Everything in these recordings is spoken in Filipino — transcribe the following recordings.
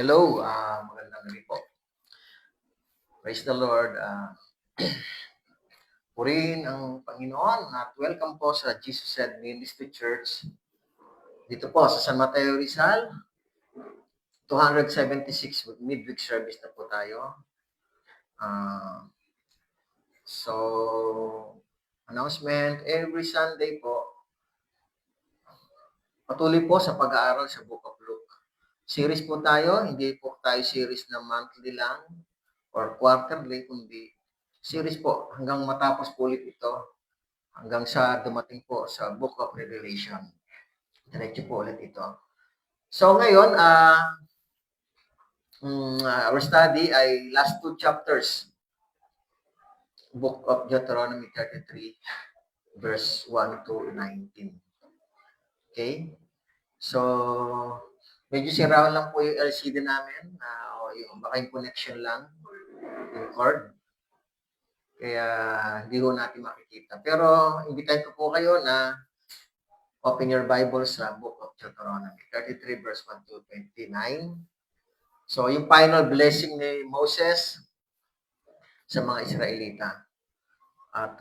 Hello, magandang gabi po. Praise the Lord. Purihin ang Panginoon at welcome po sa Jesus Said Ministry Church. Dito po sa San Mateo Rizal, 276 midweek service na po tayo. Announcement, every Sunday po, patuloy po sa pag-aaral sa Book of Luke. Series po tayo, hindi po tayo series na monthly lang or quarterly, kundi series po hanggang matapos po ulit ito, hanggang sa dumating po sa Book of Revelation. Diretso po ulit ito. So ngayon, our study ay last two chapters. Book of Deuteronomy 33, verse 1 to 19. Okay? So, medyo sira lang po yung LCD namin. Baka yung connection lang, yung cord. Kaya hindi ho natin makikita. Pero, invitahin ko po kayo na open your Bible sa Book of Deuteronomy 33 verse 1 to 29. So, yung final blessing ni Moses sa mga Israelita. At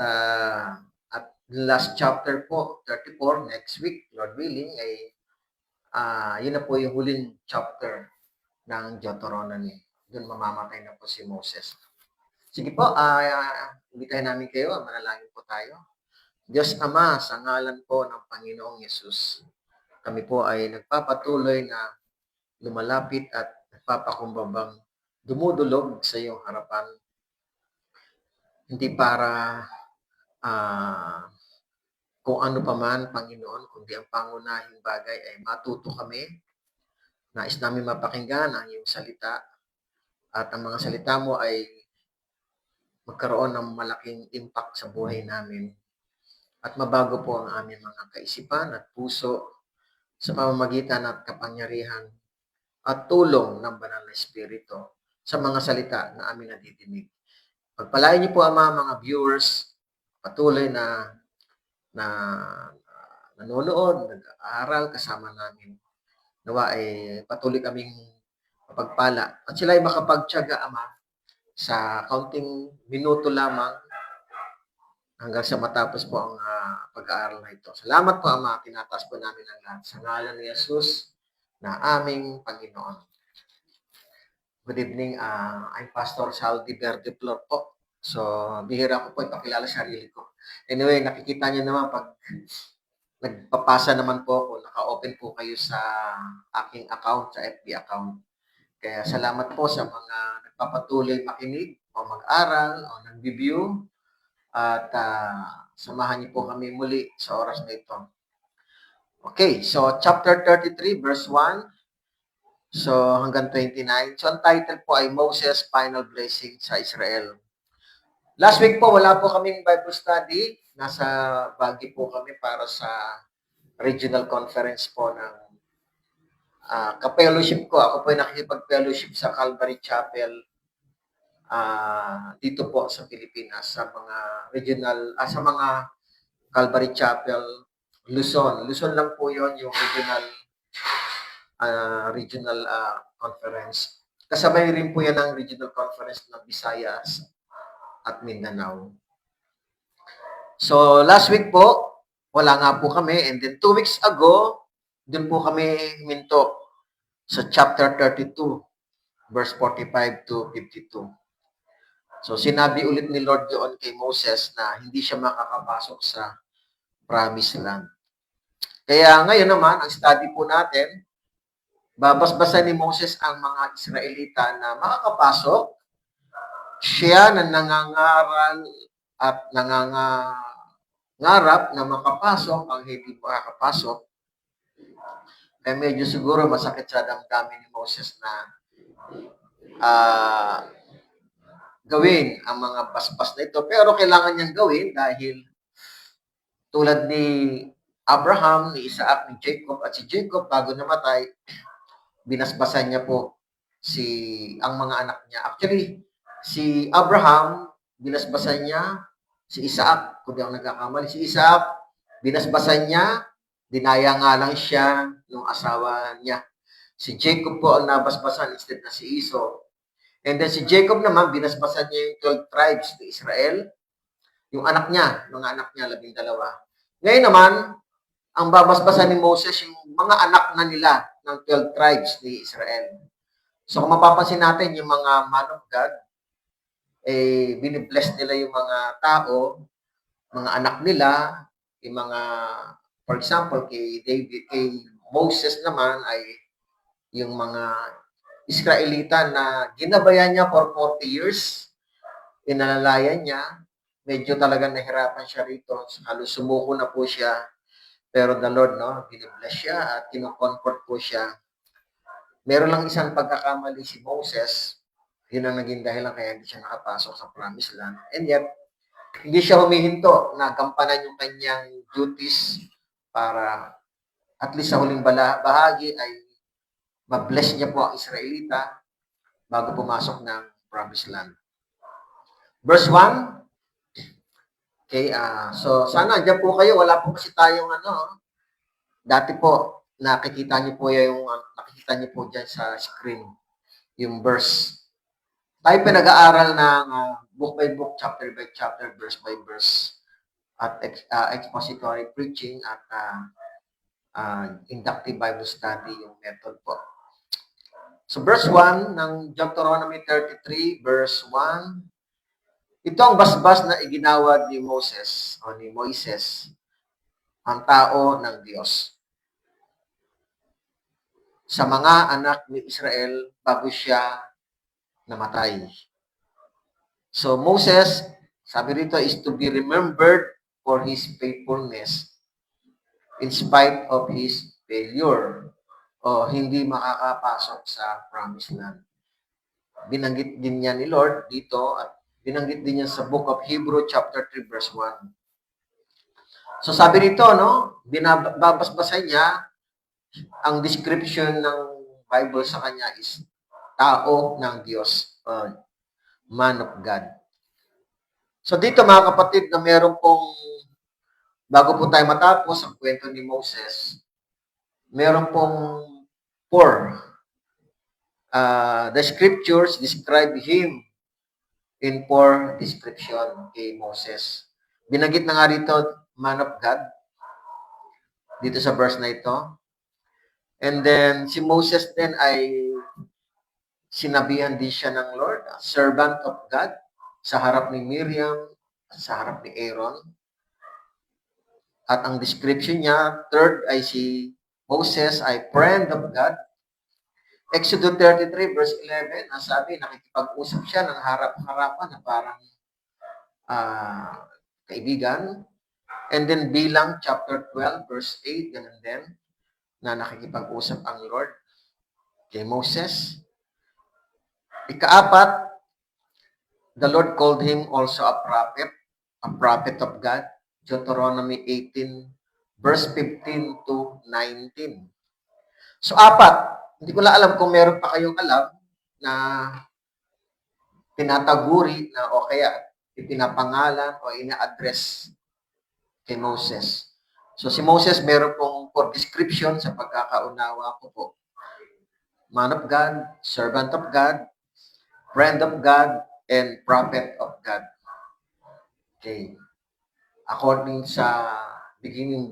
last chapter po, 34, next week, Lord willing, ay yun na po yung huling chapter ng Deuteronomy. Doon mamamatay na po si Moses. Sige po, invitahin namin kayo, manalangin po tayo. Diyos Ama, sa ngalan po ng Panginoong Yesus, kami po ay nagpapatuloy na lumalapit at nagpapakumbabang dumudulog sa iyong harapan. Hindi para kung ano pa man, Panginoon, kundi ang pangunahing bagay ay matuto kami. Nais namin mapakinggan ang iyong salita at ang mga salita mo ay magkaroon ng malaking impact sa buhay namin at mabago po ang aming mga kaisipan at puso sa pamamagitan at kapangyarihan at tulong ng Banal na Espiritu sa mga salita na aming nadidinig. Pagpalain niyo po, Ama, mga viewers, patuloy na nanonood, nag-aaral kasama namin. Nawa ay patuloy kaming mapagpala. At sila ay makapagtiyaga, Ama, sa kaunting minuto lamang hanggang sa matapos po ang pag-aaral na ito. Salamat po, Ama. Tinataas po namin ang lahat. Sa ngalan ni Jesus na aming Panginoon. Good evening. I'm Pastor Saldi Verde Flor po. So, bihira ko po ipakilala sarili ko. Anyway, nakikita niyo naman pag nagpapasa naman po ako, naka-open po kayo sa aking account, sa FB account. Kaya salamat po sa mga nagpapatuloy makinig o mag-aral o nag-review at samahan niyo po kami muli sa oras na ito. Okay, so chapter 33 verse 1 so hanggang 29. So ang title po ay Moses' Final Blessing sa Israel. Last week po, wala po kaming Bible study. Nasa Baguio po kami para sa regional conference po ng ka-fellowship ko. Ako po ay nakikipag-fellowship sa Calvary Chapel dito po sa Pilipinas, sa mga regional, sa mga Calvary Chapel, Luzon. Luzon lang po yon yung regional conference. Kasabay rin po yan ang regional conference ng Visayas at Mindanao. So, last week po, wala nga po kami. And then 2 weeks ago, dun po kami minto sa chapter 32, verse 45 to 52. So, sinabi ulit ni Lord doon kay Moses na hindi siya makakapasok sa promised land. Kaya ngayon naman, ang study po natin, babasbasan ni Moses ang mga Israelita na makakapasok. Siya na nangangaral at nangangarap na makapasok ang hindi makakapasok. Kaya medyo siguro masakit sa damdamin ni Moses na gawin ang mga basbas na ito. Pero kailangan niyang gawin dahil tulad ni Abraham, ni Isaac, ni Jacob, at si Jacob bago namatay, binasbasan niya po ang mga anak niya. Actually, si Abraham, binasbasan niya, si Isaac, kung di ako nagkakamali, si Isaac, binasbasan niya, dinaya nga lang siya ng asawa niya. Si Jacob po ang nabasbasan instead na si Esau. And then si Jacob naman, binasbasan niya yung 12 tribes ni Israel. Yung anak niya, mga anak niya, 12. Ngayon naman, ang babasbasan ni Moses yung mga anak na nila ng 12 tribes ni Israel. So kung mapapansin natin, yung mga man of God, binibless nila yung mga tao, mga anak nila, yung mga, for example, kay Moses naman ay yung mga Israelita na ginabayan niya for 40 years, inalalayan niya, medyo talaga nahirapan siya rito, halos sumuko na po siya, pero the Lord, no, binibless siya at kinocomfort po siya. Meron lang isang pagkakamali si Moses, yun ang naging dahilan kaya hindi siya nakapasok sa promised land. And yet, hindi siya humihinto na gampanan yung kanyang duties para at least sa huling bahagi ay ma-bless niya po ang Israelita bago pumasok ng promised land. Verse 1. Okay, so sana dyan po kayo. Wala po kasi tayong dati po, nakikita niyo po nakikita niyo po dyan sa screen, yung verse. Tayo pinag-aaral ng book by book, chapter by chapter, verse by verse, at expository preaching at inductive Bible study yung method po. So verse 1 ng Deuteronomy 33, verse 1, ito ang basbas na iginawad ni Moses o ni Moises, ang tao ng Diyos, sa mga anak ni Israel bago siya namatay. So Moses, sabi rito, is to be remembered for his faithfulness in spite of his failure o hindi makakapasok sa promised land. Binanggit din niya ni Lord dito at binanggit din niya sa book of Hebrew chapter 3 verse 1. So sabi rito, no, binabasbasan niya ang description ng Bible sa kanya is tao ng Diyos, man of God. So dito mga kapatid na meron pong, bago po tayo matapos ang kwento ni Moses, meron pong 4. The scriptures describe him in 4 description kay Moses. Binanggit na nga rito, man of God, dito sa verse na ito. And then, si Moses din ay sinabihan din siya ng Lord, servant of God, sa harap ni Miriam, sa harap ni Aaron. At ang description niya, third ay si Moses ay friend of God. Exodus 33 verse 11, nasabi, nakikipag-usap siya ng harap-harapan na parang kaibigan. And then Bilang chapter 12 verse 8, ganun din, na nakikipag-usap ang Lord kay Moses. Ika-4, the Lord called him also a prophet of God. Deuteronomy 18 verse 15 to 19. So 4, hindi ko lang alam kung meron pa kayong alam na tinataguri na o kaya ipinapangalan o ina-address kay Moses. So si Moses meron pong for description sa pagkakaunawa ko po. Man of God, servant of God, friend of God, and prophet of God. Okay. According sa beginning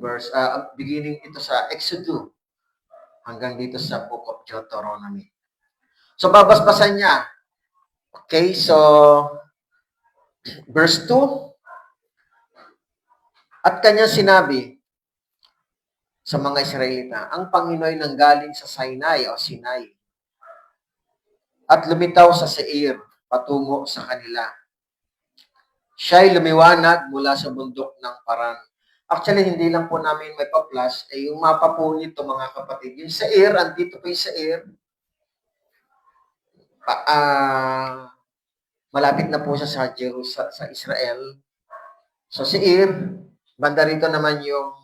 ito sa Exodus hanggang dito sa book of Deuteronomy. So babasbasan niya. Okay, so verse 2, at kanya sinabi sa mga Israelita, ang Panginoon ay nanggaling sa Sinai o Sinai at lumitaw sa Seir patungo sa kanila. Siya'y lumiwanag mula sa bundok ng Paran. Actually, hindi lang po namin may pa-plus, yung mapa po nito mga kapatid. Yung Seir, andito po yung Seir, malapit na po siya sa Jerusalem, sa Israel. So Seir, banda rito naman yung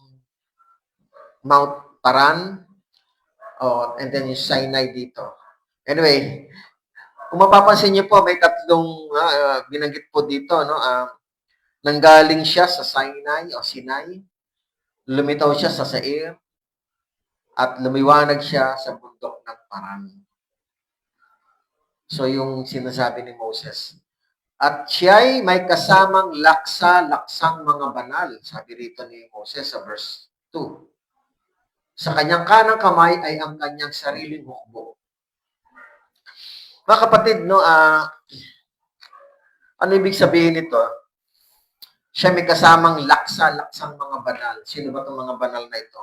Mount Paran, and then yung Sinai dito. Anyway, kung mapapansin niyo po, may tatlong binanggit po dito, no? Nanggaling siya sa Sinai o Sinai, lumitaw siya sa Seir, at lumiwanag siya sa bundok ng Paran. So yung sinasabi ni Moses. At siya'y may kasamang laksa-laksang mga banal. Sabi rito ni Moses sa verse 2. Sa kanyang kanang kamay ay ang kanyang sariling hukbo. Mga kapatid, no, ano ibig sabihin nito? Siya may kasamang laksa-laksang mga banal. Sino ba itong mga banal na ito?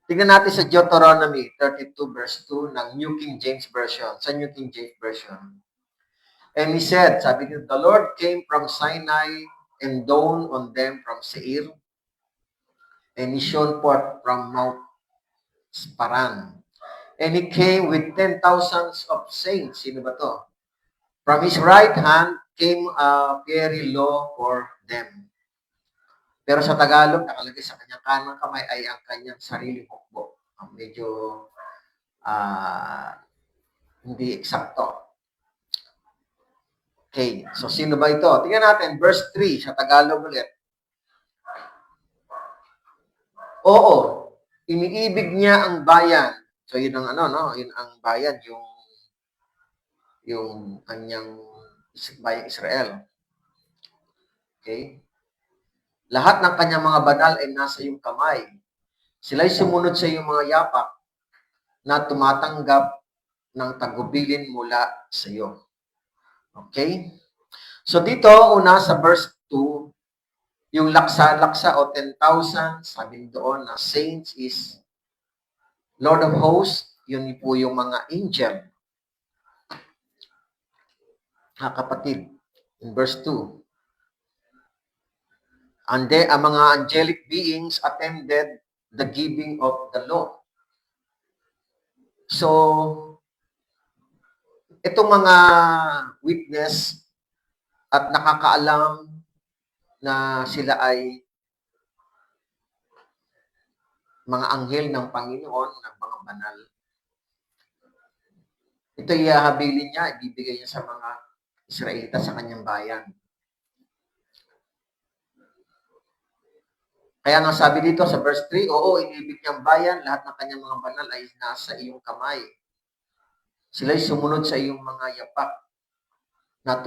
Tingnan natin sa Deuteronomy 32 verse 2 ng New King James Version. Sa New King James Version. And he said, sabi niyo, the Lord came from Sinai and dawned on them from Seir, and he shone forth from Mount Paran. And he came with 10,000s of saints. Sino ba to? From his right hand came a fiery law for them. Pero sa Tagalog, nakalagay sa kanyang kanang kamay ay ang kanyang sariling hukbo. Medyo hindi eksakto. Okay, so sino ba ito? Tingnan natin, verse 3 sa Tagalog ulit. Oo, iniibig niya ang bayan. So yun ang yun ang bayan, yung kanyang bayang Israel. Okay? Lahat ng kanyang mga banal ay nasa iyong kamay. Sila'y sumunod sa iyong mga yapak na tumatanggap ng tagubilin mula sa iyo. Okay? So dito, una sa verse 2, yung laksa-laksa o 10,000, sabi doon na saints is Lord of hosts, yun po yung mga angel. Kapatid, in verse 2, and then, ang mga angelic beings attended the giving of the law. So, itong mga witness at nakakaalam na sila ay mga anghel ng Panginoon, ng mga banal. Ito ihahabilin niya, ibibigay niya sa mga Israelita sa kanyang bayan. Kaya nga sabi dito sa verse 3, oo, inibig niyang bayan, lahat ng kanyang mga banal ay nasa iyong kamay. Sila'y sumunod sa iyong mga yapak na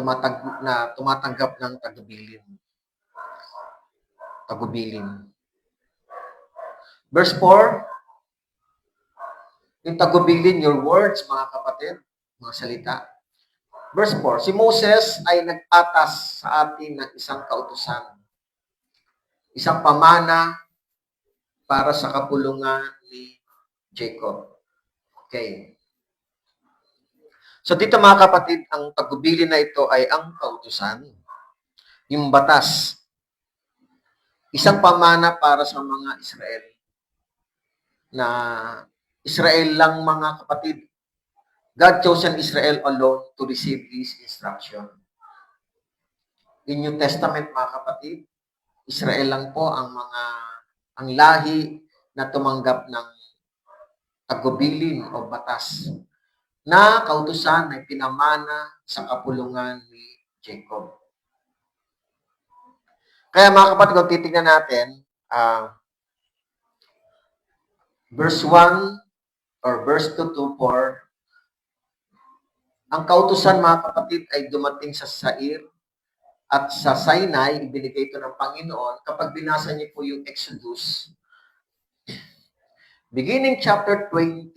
tumatanggap ng tagubilin. Verse 4, yung tagubilin, your words, mga kapatid, mga salita. Verse 4, si Moses ay nagpatas sa atin ng isang kautusan, isang pamana para sa kapulungan ni Jacob. Okay. So dito mga kapatid, ang tagubilin na ito ay ang kautusan, yung batas. Isang pamana para sa mga Israel. Na Israel lang mga kapatid. God chosen Israel alone to receive His instruction. In New Testament mga kapatid, Israel lang po ang lahi na tumanggap ng tagubilin o batas na kautusan ay pinamana sa kapulungan ni Jacob. Kaya mga kapatid, kung titignan natin, verse 1 or verse 2 to 4, ang kautusan mga kapatid ay dumating sa Seir at sa Sinai, ibinigay ito ng Panginoon. Kapag binasa niyo po yung Exodus, beginning chapter 20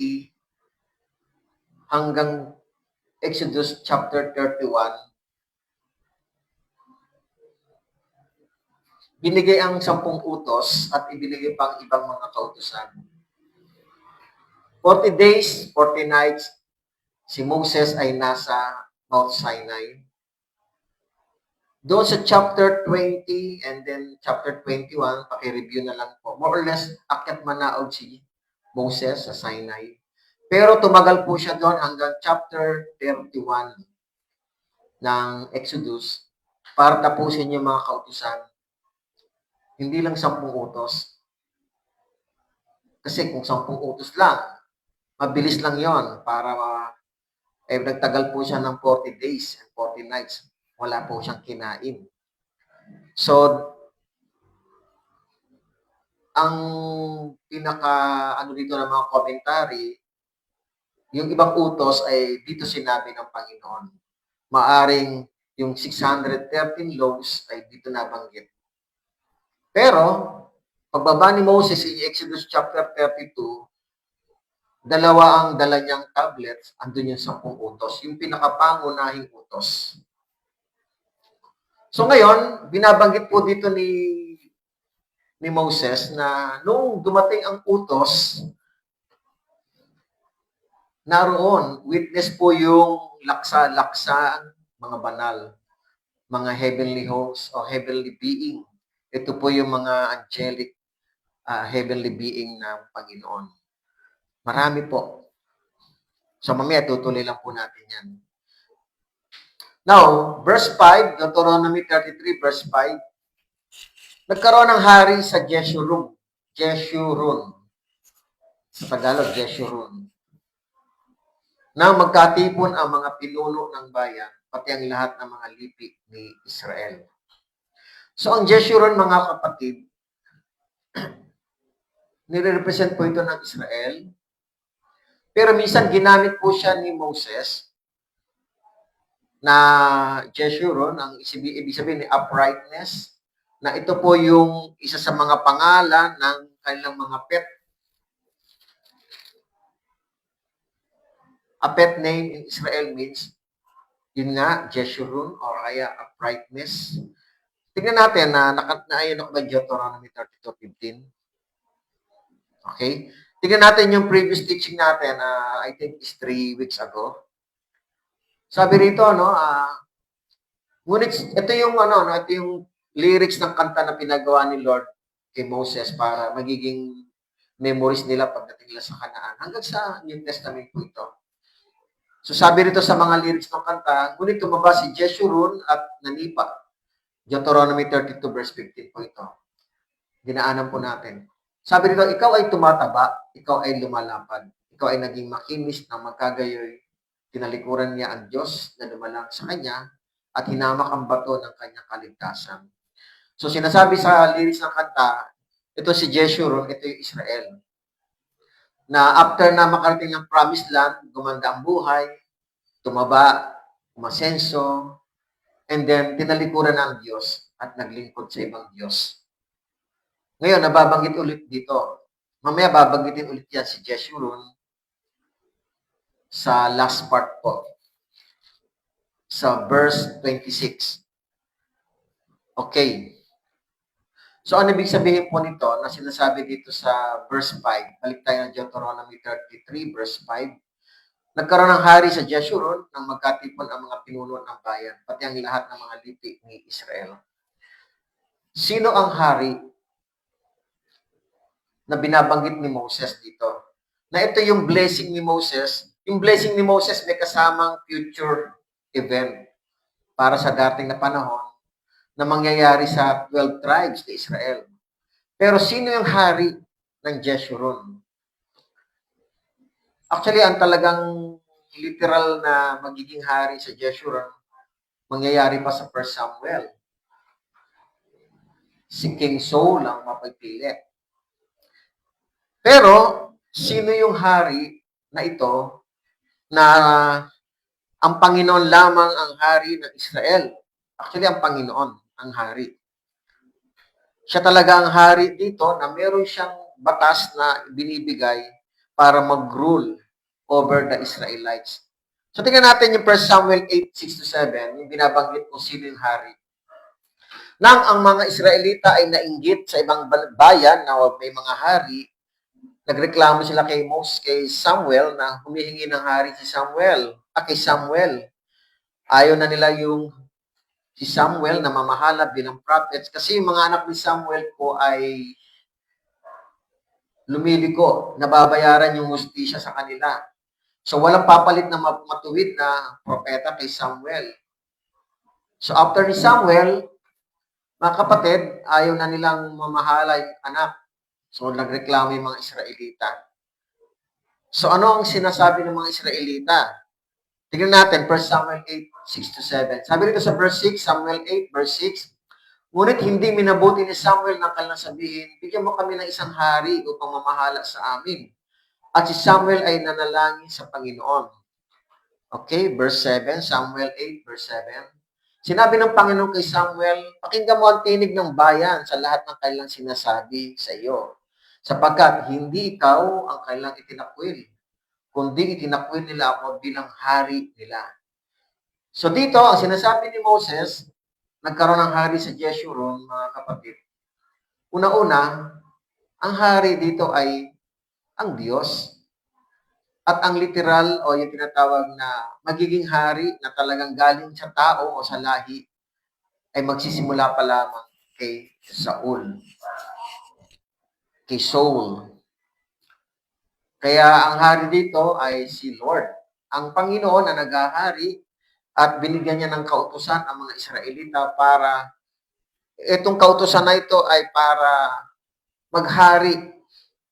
hanggang Exodus chapter 31, binigay ang 10 utos at ibinigay pang ibang mga kautusan. 40 days, 40 nights, si Moses ay nasa Mount Sinai. Doon sa chapter 20 and then chapter 21, paki-review na lang po. More or less, akyat manaog si Moses sa Sinai. Pero tumagal po siya doon hanggang chapter 31 ng Exodus para tapusin yung mga kautusan. Hindi lang 10 utos. Kasi kung 10 utos lang, mabilis lang yon para nagtagal po siya ng 40 days and 40 nights. Wala po siyang kinain. So, ang pinaka ano dito ng mga commentary, yung ibang utos ay dito sinabi ng Panginoon. Maaring yung 613 laws ay dito nabanggit. Pero, pagbaba ni Moses in Exodus chapter 32, dalawa ang dala niyang tablets, andun yung 10 utos, yung pinakapangunahing utos. So ngayon, binabanggit po dito ni Moses na nung dumating ang utos, naroon, witness po yung laksa-laksa, mga banal, mga heavenly hosts o heavenly being. Ito po yung mga angelic heavenly being ng Panginoon. Marami po. So mamaya tutuloy lang po natin yan. Now, verse 5, Deuteronomy 33, verse 5, nagkaroon ng hari sa Jeshurun. Jeshurun. Sa Tagalog, Jeshurun. Na magkatipon ang mga pinuno ng bayan, pati ang lahat ng mga lipi ni Israel. So ang Jeshurun, mga kapatid, nire-represent po ito ng Israel. Pero minsan ginamit po siya ni Moses na Jeshurun, ang ibig sabihin ni uprightness, na ito po yung isa sa mga pangalan ng kanilang mga pet. A pet name in Israel means, yun nga, Jeshurun or kaya uprightness. Tingnan natin na naayon ako ba Deuteronomy 32:15. Okay? Tingnan natin yung previous teaching natin, I think is 3 weeks ago. Sabi rito, ngunit ito yung ito yung lyrics ng kanta na pinagawa ni Lord kay Moses para magiging memories nila pagdating nila sa Kanaan. Hanggang sa New Testament po ito. So sabi rito sa mga lyrics ng kanta, ngunit tumaba si Jeshurun at nanipa. Deuteronomy 32 verse 15 po ito. Dinaanan po natin. Sabi rito, ikaw ay tumataba, ikaw ay lumalapad, ikaw ay naging makinis na magkagayoy. Tinalikuran niya ang Diyos na dumalang sa kanya at hinamak ang bato ng kanyang kaligtasan. So sinasabi sa lyrics ng kanta, ito si Jeshurun, ito yung Israel. Na after na makarating ng promised land, gumanda ang buhay, tumaba, umasenso, and then tinalikuran ng Diyos at naglingkod sa ibang Diyos. Ngayon, nababanggit ulit dito. Mamaya babanggitin ulit yan si Jeshurun sa last part po. Sa verse 26. Okay. So, ano ibig sabihin po nito na sinasabi dito sa verse 5? Balik tayo ng Deuteronomy 33, verse 5. Nagkaroon ng hari sa Jeshurun nang magkatipon ang mga pinuno ng bayan, pati ang lahat ng mga lipi ni Israel. Sino ang hari na binabanggit ni Moses dito? Na ito yung blessing ni Moses. Yung blessing ni Moses may kasamang future event para sa dating na panahon na mangyayari sa 12 tribes ni Israel. Pero sino yung hari ng Jeshurun? Actually, ang talagang literal na magiging hari sa Jeshurun, mangyayari pa sa 1 Samuel. Si King Saul ang mapagpili. Pero, sino yung hari na ito na ang Panginoon lamang ang hari ng Israel? Actually, ang Panginoon ang hari. Siya talaga ang hari dito na meron siyang batas na binibigay para mag-rule over the Israelites. So, tingnan natin yung 1 Samuel 8:6-7, yung binabanggit kung sino yung hari. Nang ang mga Israelita ay nainggit sa ibang bayan na may mga hari, nagreklamo sila kay Samuel na humihingi ng hari kay Samuel. Ayaw na nila yung si Samuel na mamahala bilang prophets kasi yung mga anak ni Samuel po ay lumiliko, nababayaran yung hustisya sa kanila. So walang papalit na matuwid na propeta kay Samuel. So after ni Samuel, mga kapatid, ayaw na nilang mamahala yung anak. So, nagreklamo yung mga Israelita. So, ano ang sinasabi ng mga Israelita? Tingnan natin, 1 Samuel 8:6-7. Sabi rito sa verse 6, Samuel 8, verse 6, Ngunit hindi minabuti ni Samuel ng kanilang sabihin, bigyan mo kami ng isang hari upang mamahala sa amin. At si Samuel ay nanalangin sa Panginoon. Okay, verse 7, Samuel 8, verse 7. Sinabi ng Panginoon kay Samuel, pakinggan mo ang tinig ng bayan sa lahat ng kanilang sinasabi sa iyo, sapagkat hindi ikaw ang kanilang itinakwil, kundi itinakwil nila ako bilang hari nila. So dito, ang sinasabi ni Moses, nagkaroon ng hari sa Jeshurun, mga kapatid. Una-una, ang hari dito ay ang Diyos. At ang literal o yung tinatawag na magiging hari na talagang galing sa tao o sa lahi ay magsisimula pa lamang kay Saul. Kay Saul. Kaya ang hari dito ay si Lord. Ang Panginoon na naghahari at binigyan niya ng kautusan ang mga Israelita para itong kautusan na ito ay para maghari,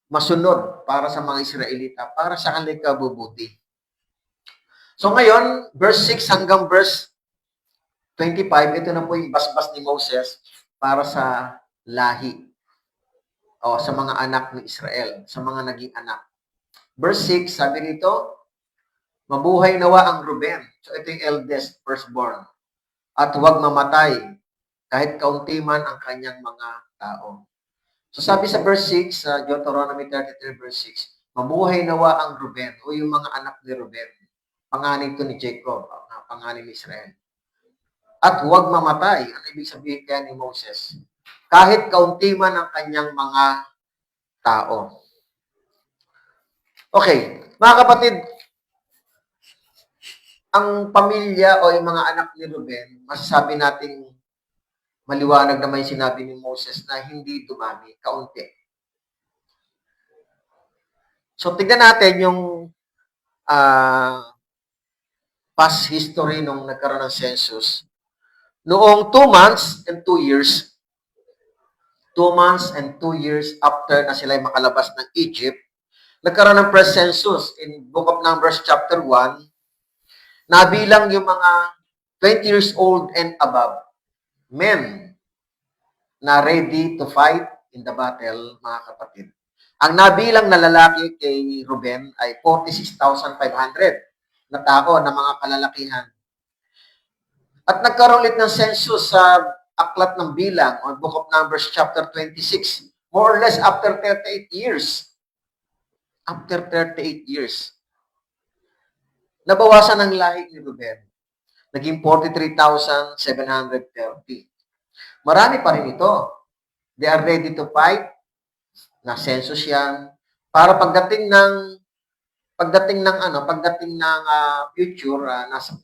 masunod para sa mga Israelita, para sa kanilang kabubuti. So ngayon, verse 6 hanggang verse 25, ito na po yung basbas ni Moses para sa lahi o sa mga anak ni Israel, sa mga naging anak. Verse 6, sabi rito, mabuhay nawa ang Ruben. So ito yung eldest, firstborn. At huwag mamatay, kahit kaunti man ang kanyang mga tao. So sabi sa verse 6, sa Deuteronomy 33 verse 6, mabuhay nawa ang Ruben o yung mga anak ni Ruben. Panganay ito ni Jacob, panganay ni Israel. At huwag mamatay. Ano ibig sabihin kaya ni Moses? Kahit kaunti man ang kanyang mga tao. Okay, mga kapatid, ang pamilya o yung mga anak ni Ruben, masasabi natin maliwanag naman yung sinabi ni Moses na hindi dumami, kaunti. So, tignan natin yung past history nung nagkaroon ng census. Noong 2 months and 2 years, 2 months and 2 years after na sila makalabas ng Egypt, nagkaroon ng first census in Book of Numbers chapter 1, nabilang yung mga 20 years old and above, men na ready to fight in the battle, mga kapatid. Ang nabilang na lalaki kay Ruben ay 46,500 na tao na mga kalalakihan. At nagkaroon ulit ng census sa Aklat ng Bilang on Book of Numbers chapter 26, more or less after 38 years. After 38 years. Nabawasan ang lahi ni Ruben. Naging 43,730. Marami pa rin ito. They are ready to fight. Na census yan. Para pagdating ng future, nasa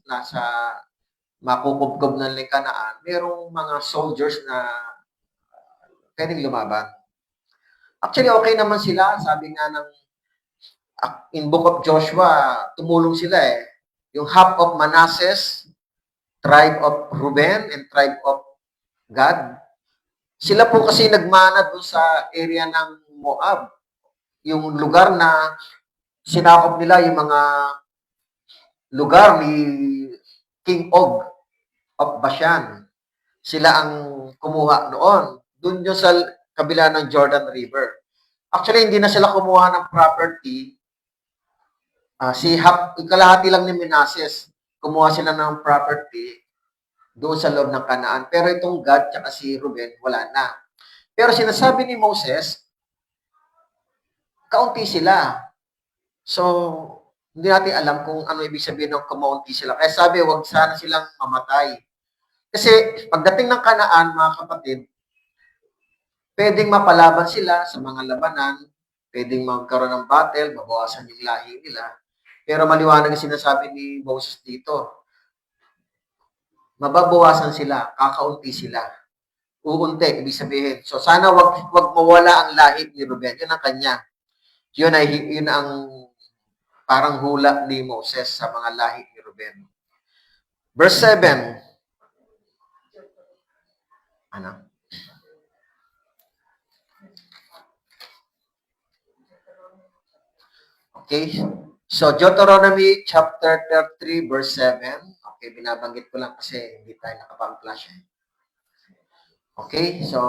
makukubkob ng Kanaan, merong mga soldiers na pwedeng lumaban. Actually, okay naman sila. Sabi nga ng in Book of Joshua, tumulong sila eh. Yung half of Manasseh, tribe of Reuben, and tribe of Gad. Sila po kasi nagmana doon sa area ng Moab. Yung lugar na sinakop nila yung mga lugar ni King Og of Bashan. Sila ang kumuha noon. Doon yun sa kabila ng Jordan River. Actually, hindi na sila kumuha ng property. Kalahati lang ni Manasseh, kumuha sila ng property doon sa loob ng Kanaan. Pero itong Gad at si Reuben, wala na. Pero sinasabi ni Moses, kaunti sila. So, hindi natin alam kung ano ibig sabihin ng kumaunti sila. Kaya sabi, huwag sana silang mamatay. Kasi pagdating ng Kanaan, mga kapatid, pwedeng mapalaban sila sa mga labanan, pwedeng magkaroon ng battle, mabawasan yung lahi nila. Pero maliwanag ang sinasabi ni Moses dito. Mababawasan sila, kakaunti sila. Uunti, ibig sabihin. So sana wag mawala ang lahi ni Ruben. Yun ang kanya. Yun ang parang hula ni Moses sa mga lahi ni Ruben. Verse 7. Ano? Okay. So, Deuteronomy chapter 33 verse 7. Okay, binabanggit ko lang kasi hindi tayo nakapang-flash. Okay, so,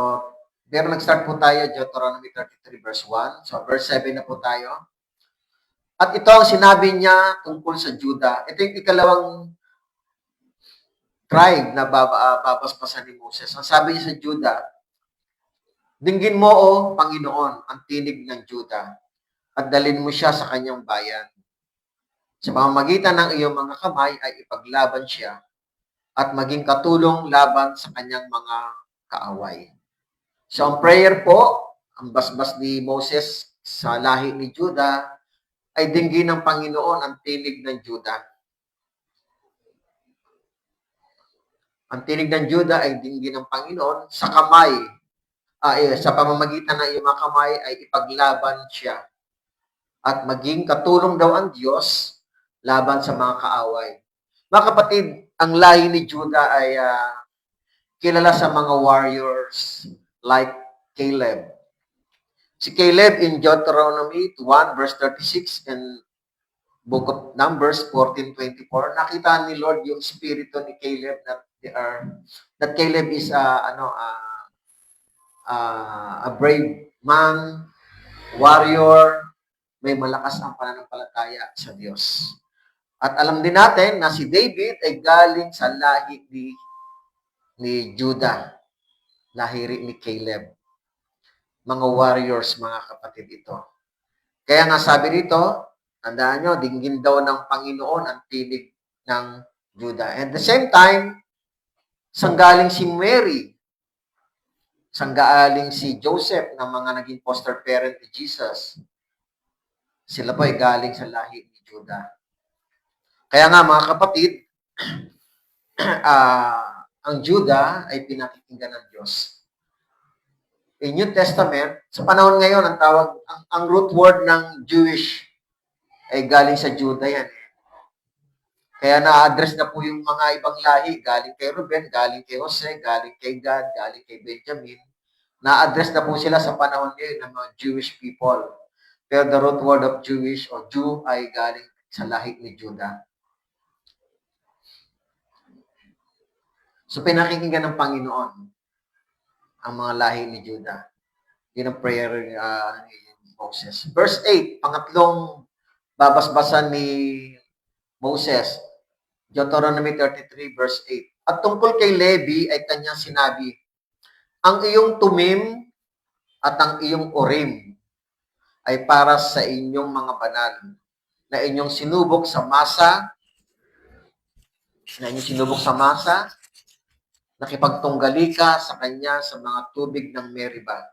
pero nag-start po tayo, Deuteronomy 33 verse 1. So, verse 7 na po tayo. At ito ang sinabi niya tungkol sa Judah. Ito yung ikalawang tribe na babasbasan ni Moses. Ang sabi niya sa Judah, dinggin mo, O Panginoon, ang tinig ng Judah, at dalin mo siya sa kanyang bayan. Sa pamamagitan ng iyong mga kamay ay ipaglaban siya at maging katulong laban sa kanyang mga kaaway. So, ang prayer po, ang basbas ni Moses sa lahi ni Judah, ay dinggin ng Panginoon ang tinig ng Judah. Ang tinig ng Judah ay dinggin ng Panginoon sa kamay, sa pamamagitan ng iyong mga kamay ay ipaglaban siya at maging katulong daw ang Diyos laban sa mga kaaway. Mga kapatid, ang lahi ni Judah ay kilala sa mga warriors like Caleb. Si Caleb in Deuteronomy 1 verse 36 and Book of Numbers 14:24, nakita ni Lord yung spirito ni Caleb that Caleb is a brave man, warrior, may malakas ang pananampalataya sa Diyos. At alam din natin na si David ay galing sa lahi ni Judah, lahi rin ni Caleb. Mga warriors, mga kapatid ito. Kaya nga sabi dito, tandaan nyo, dinggin daw ng Panginoon ang tinig ng Judah. And at the same time, sanggaling si Mary, sanggaling si Joseph na mga naging foster parent ni Jesus. Sila po ay galing sa lahi ni Judah. Kaya nga mga kapatid, ang Judah ay pinakikinggan ng Diyos. In New Testament, sa panahon ngayon, ang root word ng Jewish ay galing sa Judah yan. Kaya na-address na po yung mga ibang lahi, galing kay Ruben, galing kay Jose, galing kay Gad, galing kay Benjamin. Na-address na po sila sa panahon ngayon ng mga Jewish people. Pero the root word of Jewish o Jew ay galing sa lahi ni Judah. So pinakikinggan ng Panginoon ang mga lahi ni Judah. Yun ang prayer ni Moses. Verse 8, pangatlong babasbasan ni Moses, Deuteronomy 33 verse 8. At tungkol kay Levi ay kanyang sinabi, ang iyong tumim at ang iyong urim ay para sa inyong mga banal na inyong sinubok sa masa, nakipagtunggali ka sa kanya sa mga tubig ng Meribah.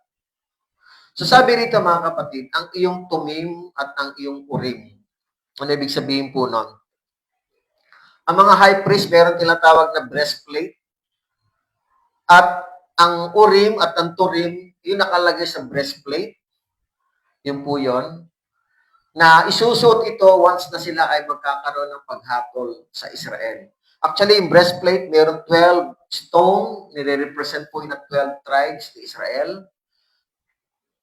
So sabi rito mga kapatid, ang iyong tumim at ang iyong urim. Ano ibig sabihin po nun? Ang mga high priest, meron tinatawag na breastplate. At ang urim at ang turim, yung nakalagay sa breastplate, yun po yun, na isusuot ito once na sila ay magkakaroon ng paghatol sa Israel. Actually, yung breastplate, meron 12 stone, nire-represent po yung 12 tribes ni Israel.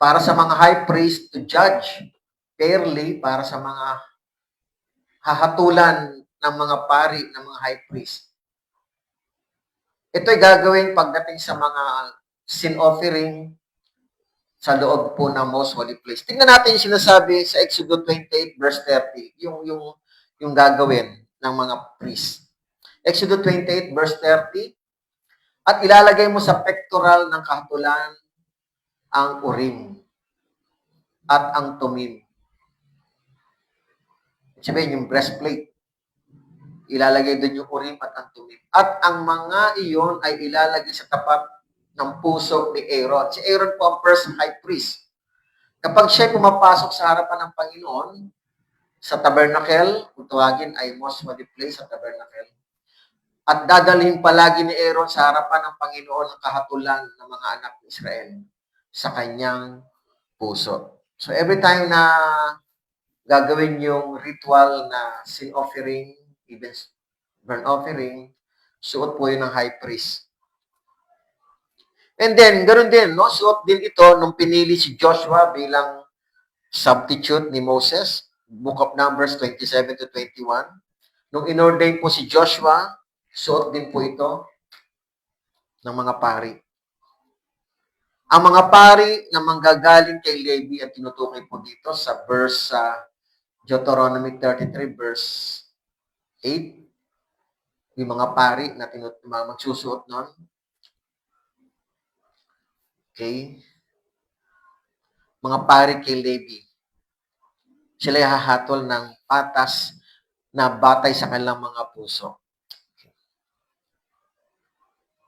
Para sa mga high priest to judge fairly, para sa mga hahatulan ng mga pari, ng mga high priest. Ito'y gagawin pagdating sa mga sin offering sa loob po ng most holy place. Tingnan natin yung sinasabi sa Exodus 28 verse 30, yung gagawin ng mga priest. Exodus 28 verse 30, at ilalagay mo sa pectoral ng kahatulan ang urim at ang tumim. Sabihin, yung breastplate. Ilalagay doon yung urim at ang tumim. At ang mga iyon ay ilalagay sa tapat ng puso ni Aaron. Si Aaron po ang first high priest. Kapag siya pumapasok sa harapan ng Panginoon, sa tabernacle, kung tawagin ay most holy place sa tabernacle, at dadalhin palagi ni Aaron sa harapan ng Panginoon ang kahatulan ng mga anak ni Israel sa kanyang puso. So every time na gagawin yung ritual na sin offering, even burnt offering, suot po yun ng high priest. And then, ganoon din, no? Suot din ito nung pinili si Joshua bilang substitute ni Moses, Book of Numbers 27 to 21. Nung inordain po si Joshua, suot din po ito ng mga pari. Ang mga pari na manggagaling kay Levi at tinutukoy po dito sa verse Deuteronomy 33 verse 8, yung mga pari na magsusuot nun. Okay? Mga pari kay Levi. Sila hahatol ng patas na batay sa kanilang mga puso.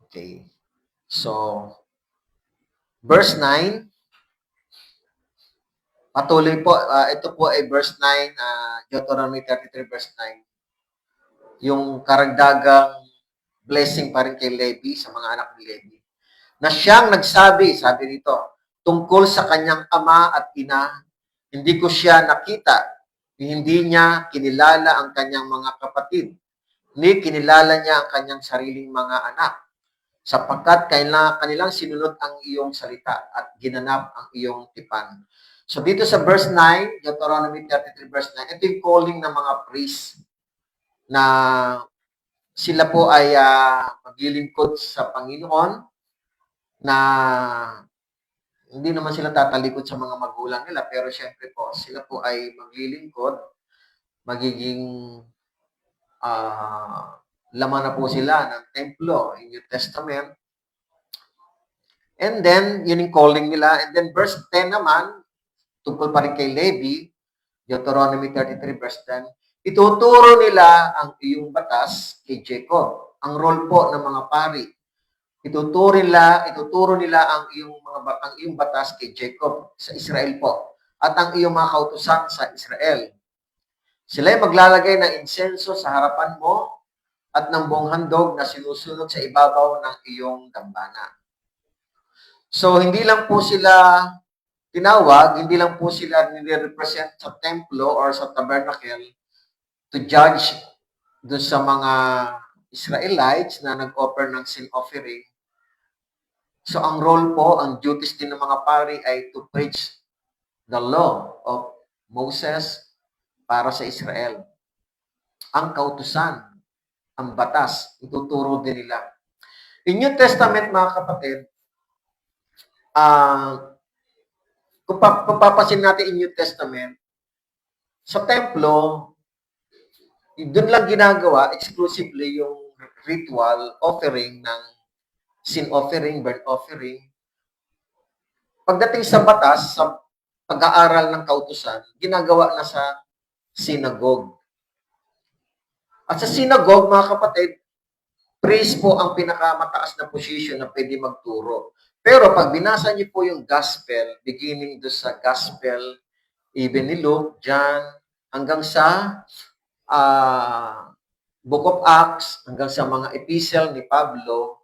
Okay. So, verse 9, patuloy po, ito po ay verse 9, Deuteronomy 33 verse 9. Yung karagdagang blessing pa rin kay Levi sa mga anak ni Levi. Na siyang nagsabi, sabi rito, tungkol sa kanyang ama at ina, hindi ko siya nakita, hindi niya kinilala ang kanyang mga kapatid, ni kinilala niya ang kanyang sariling mga anak, sapagkat kanilang sinunod ang iyong salita at ginanap ang iyong tipan. So dito sa verse 9, Deuteronomy 33 verse 9, ito yung calling ng mga priest na sila po ay maglilingkod sa Panginoon, na hindi naman sila tatalikod sa mga magulang nila, pero syempre po, sila po ay maglilingkod, magiging laman na po sila ng templo in New Testament. And then, yun yung calling nila. And then verse 10 naman, tungkol pa rin kay Levi, Deuteronomy 33 verse 10, ituturo nila ang iyong batas kay Jacob. Ang role po ng mga pari. Ituturo nila ang iyong batas kay Jacob sa Israel po at ang iyong mga kautusan sa Israel. Sila ay maglalagay ng insenso sa harapan mo at ng buong handog na sinusunod sa ibabaw ng iyong dambana. So, hindi lang po sila tinawag, hindi lang po sila nire-represent sa templo or sa tabernacle to judge doon sa mga Israelites na nag-offer ng sin offering. So, ang role po, ang duties din ng mga pari ay to preach the law of Moses para sa Israel. Ang kautusan, ang batas, ituturo din nila. In New Testament, mga kapatid, kung papapansin natin in New Testament, sa templo, doon lang ginagawa exclusively yung ritual offering ng sin offering, burnt offering. Pagdating sa batas, sa pag-aaral ng kautusan, ginagawa na sa synagogue. At sa synagogue, mga kapatid, priest po ang pinakamataas na position na pwede magturo. Pero pag binasa niyo po yung gospel, beginning do sa gospel, even ni Luke, John, hanggang sa Book of Acts, hanggang sa mga epistle ni Pablo,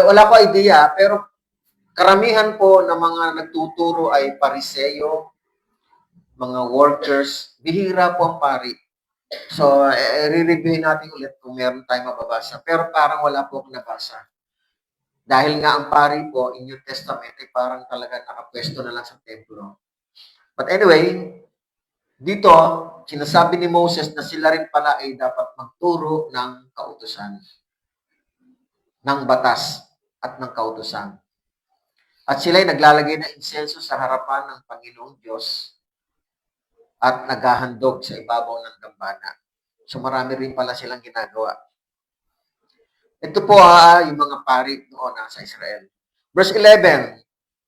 wala ko idea, pero karamihan po ng mga nagtuturo ay pariseyo, mga workers, bihira po ang pari. So, re-reviewin natin ulit kung meron tayong mababasa. Pero parang wala po akong nabasa. Dahil nga ang pari po in New Testament ay parang talaga nakapwesto na lang sa templo. But anyway, dito, sinasabi ni Moses na sila rin pala ay dapat magturo ng kautusan, ng batas at ng kautusan. At sila ay naglalagay ng insenso sa harapan ng Panginoong Diyos at naghahandog sa ibabaw ng dambana. So marami rin pala silang ginagawa. Ito po yung mga pari noon sa Israel. Verse 11,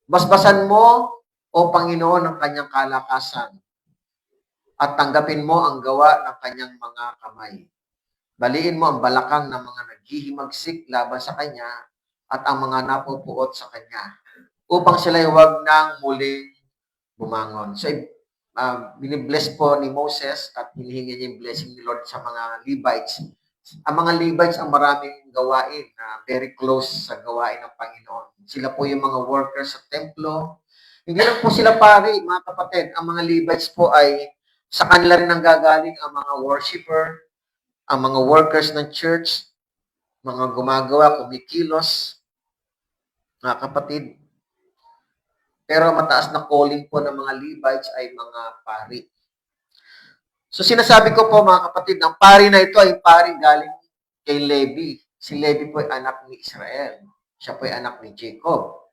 basbasan mo, O Panginoon, ang kanyang kalakasan at tanggapin mo ang gawa ng kanyang mga kamay. Baliin mo ang balakang ng mga naghihimagsik laban sa kanya at ang mga napupuot sa kanya upang sila'y huwag nang muling bumangon. So, binibless po ni Moses at hinihingi niya yung blessing ni Lord sa mga Levites. Ang mga Levites ang maraming gawain na very close sa gawain ng Panginoon. Sila po yung mga workers sa templo. Hindi lang po sila pari, mga kapatid. Ang mga Levites po ay sa kanila rin ang gagaling ang mga worshiper, ang mga workers ng church, mga gumagawa, kumikilos, mga kapatid. Pero mataas na calling po ng mga Levites ay mga pari. So sinasabi ko po mga kapatid, ang pari na ito ay pari galing kay Levi. Si Levi po ay anak ni Israel. Siya po ay anak ni Jacob.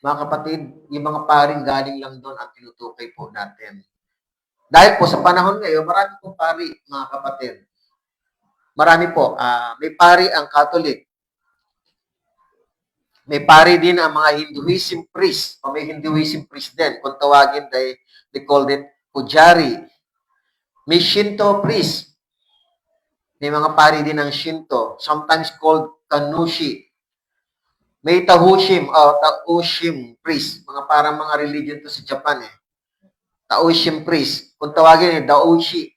Mga kapatid, yung mga paring galing lang doon ang tinutukoy po natin. Dahil po sa panahon ngayon, marami pong pari, mga kapatid. Marami po. May pari ang Catholic. May pari din ang mga Hinduism priest. O may Hinduism priest din. Kung tawagin, they called it Pujari. May Shinto priest. May mga pari din ng Shinto. Sometimes called Kanushi. May Taoshim priest. Parang mga religion to sa Japan eh. Taoshim priest. Kung tawagin, Daoshi.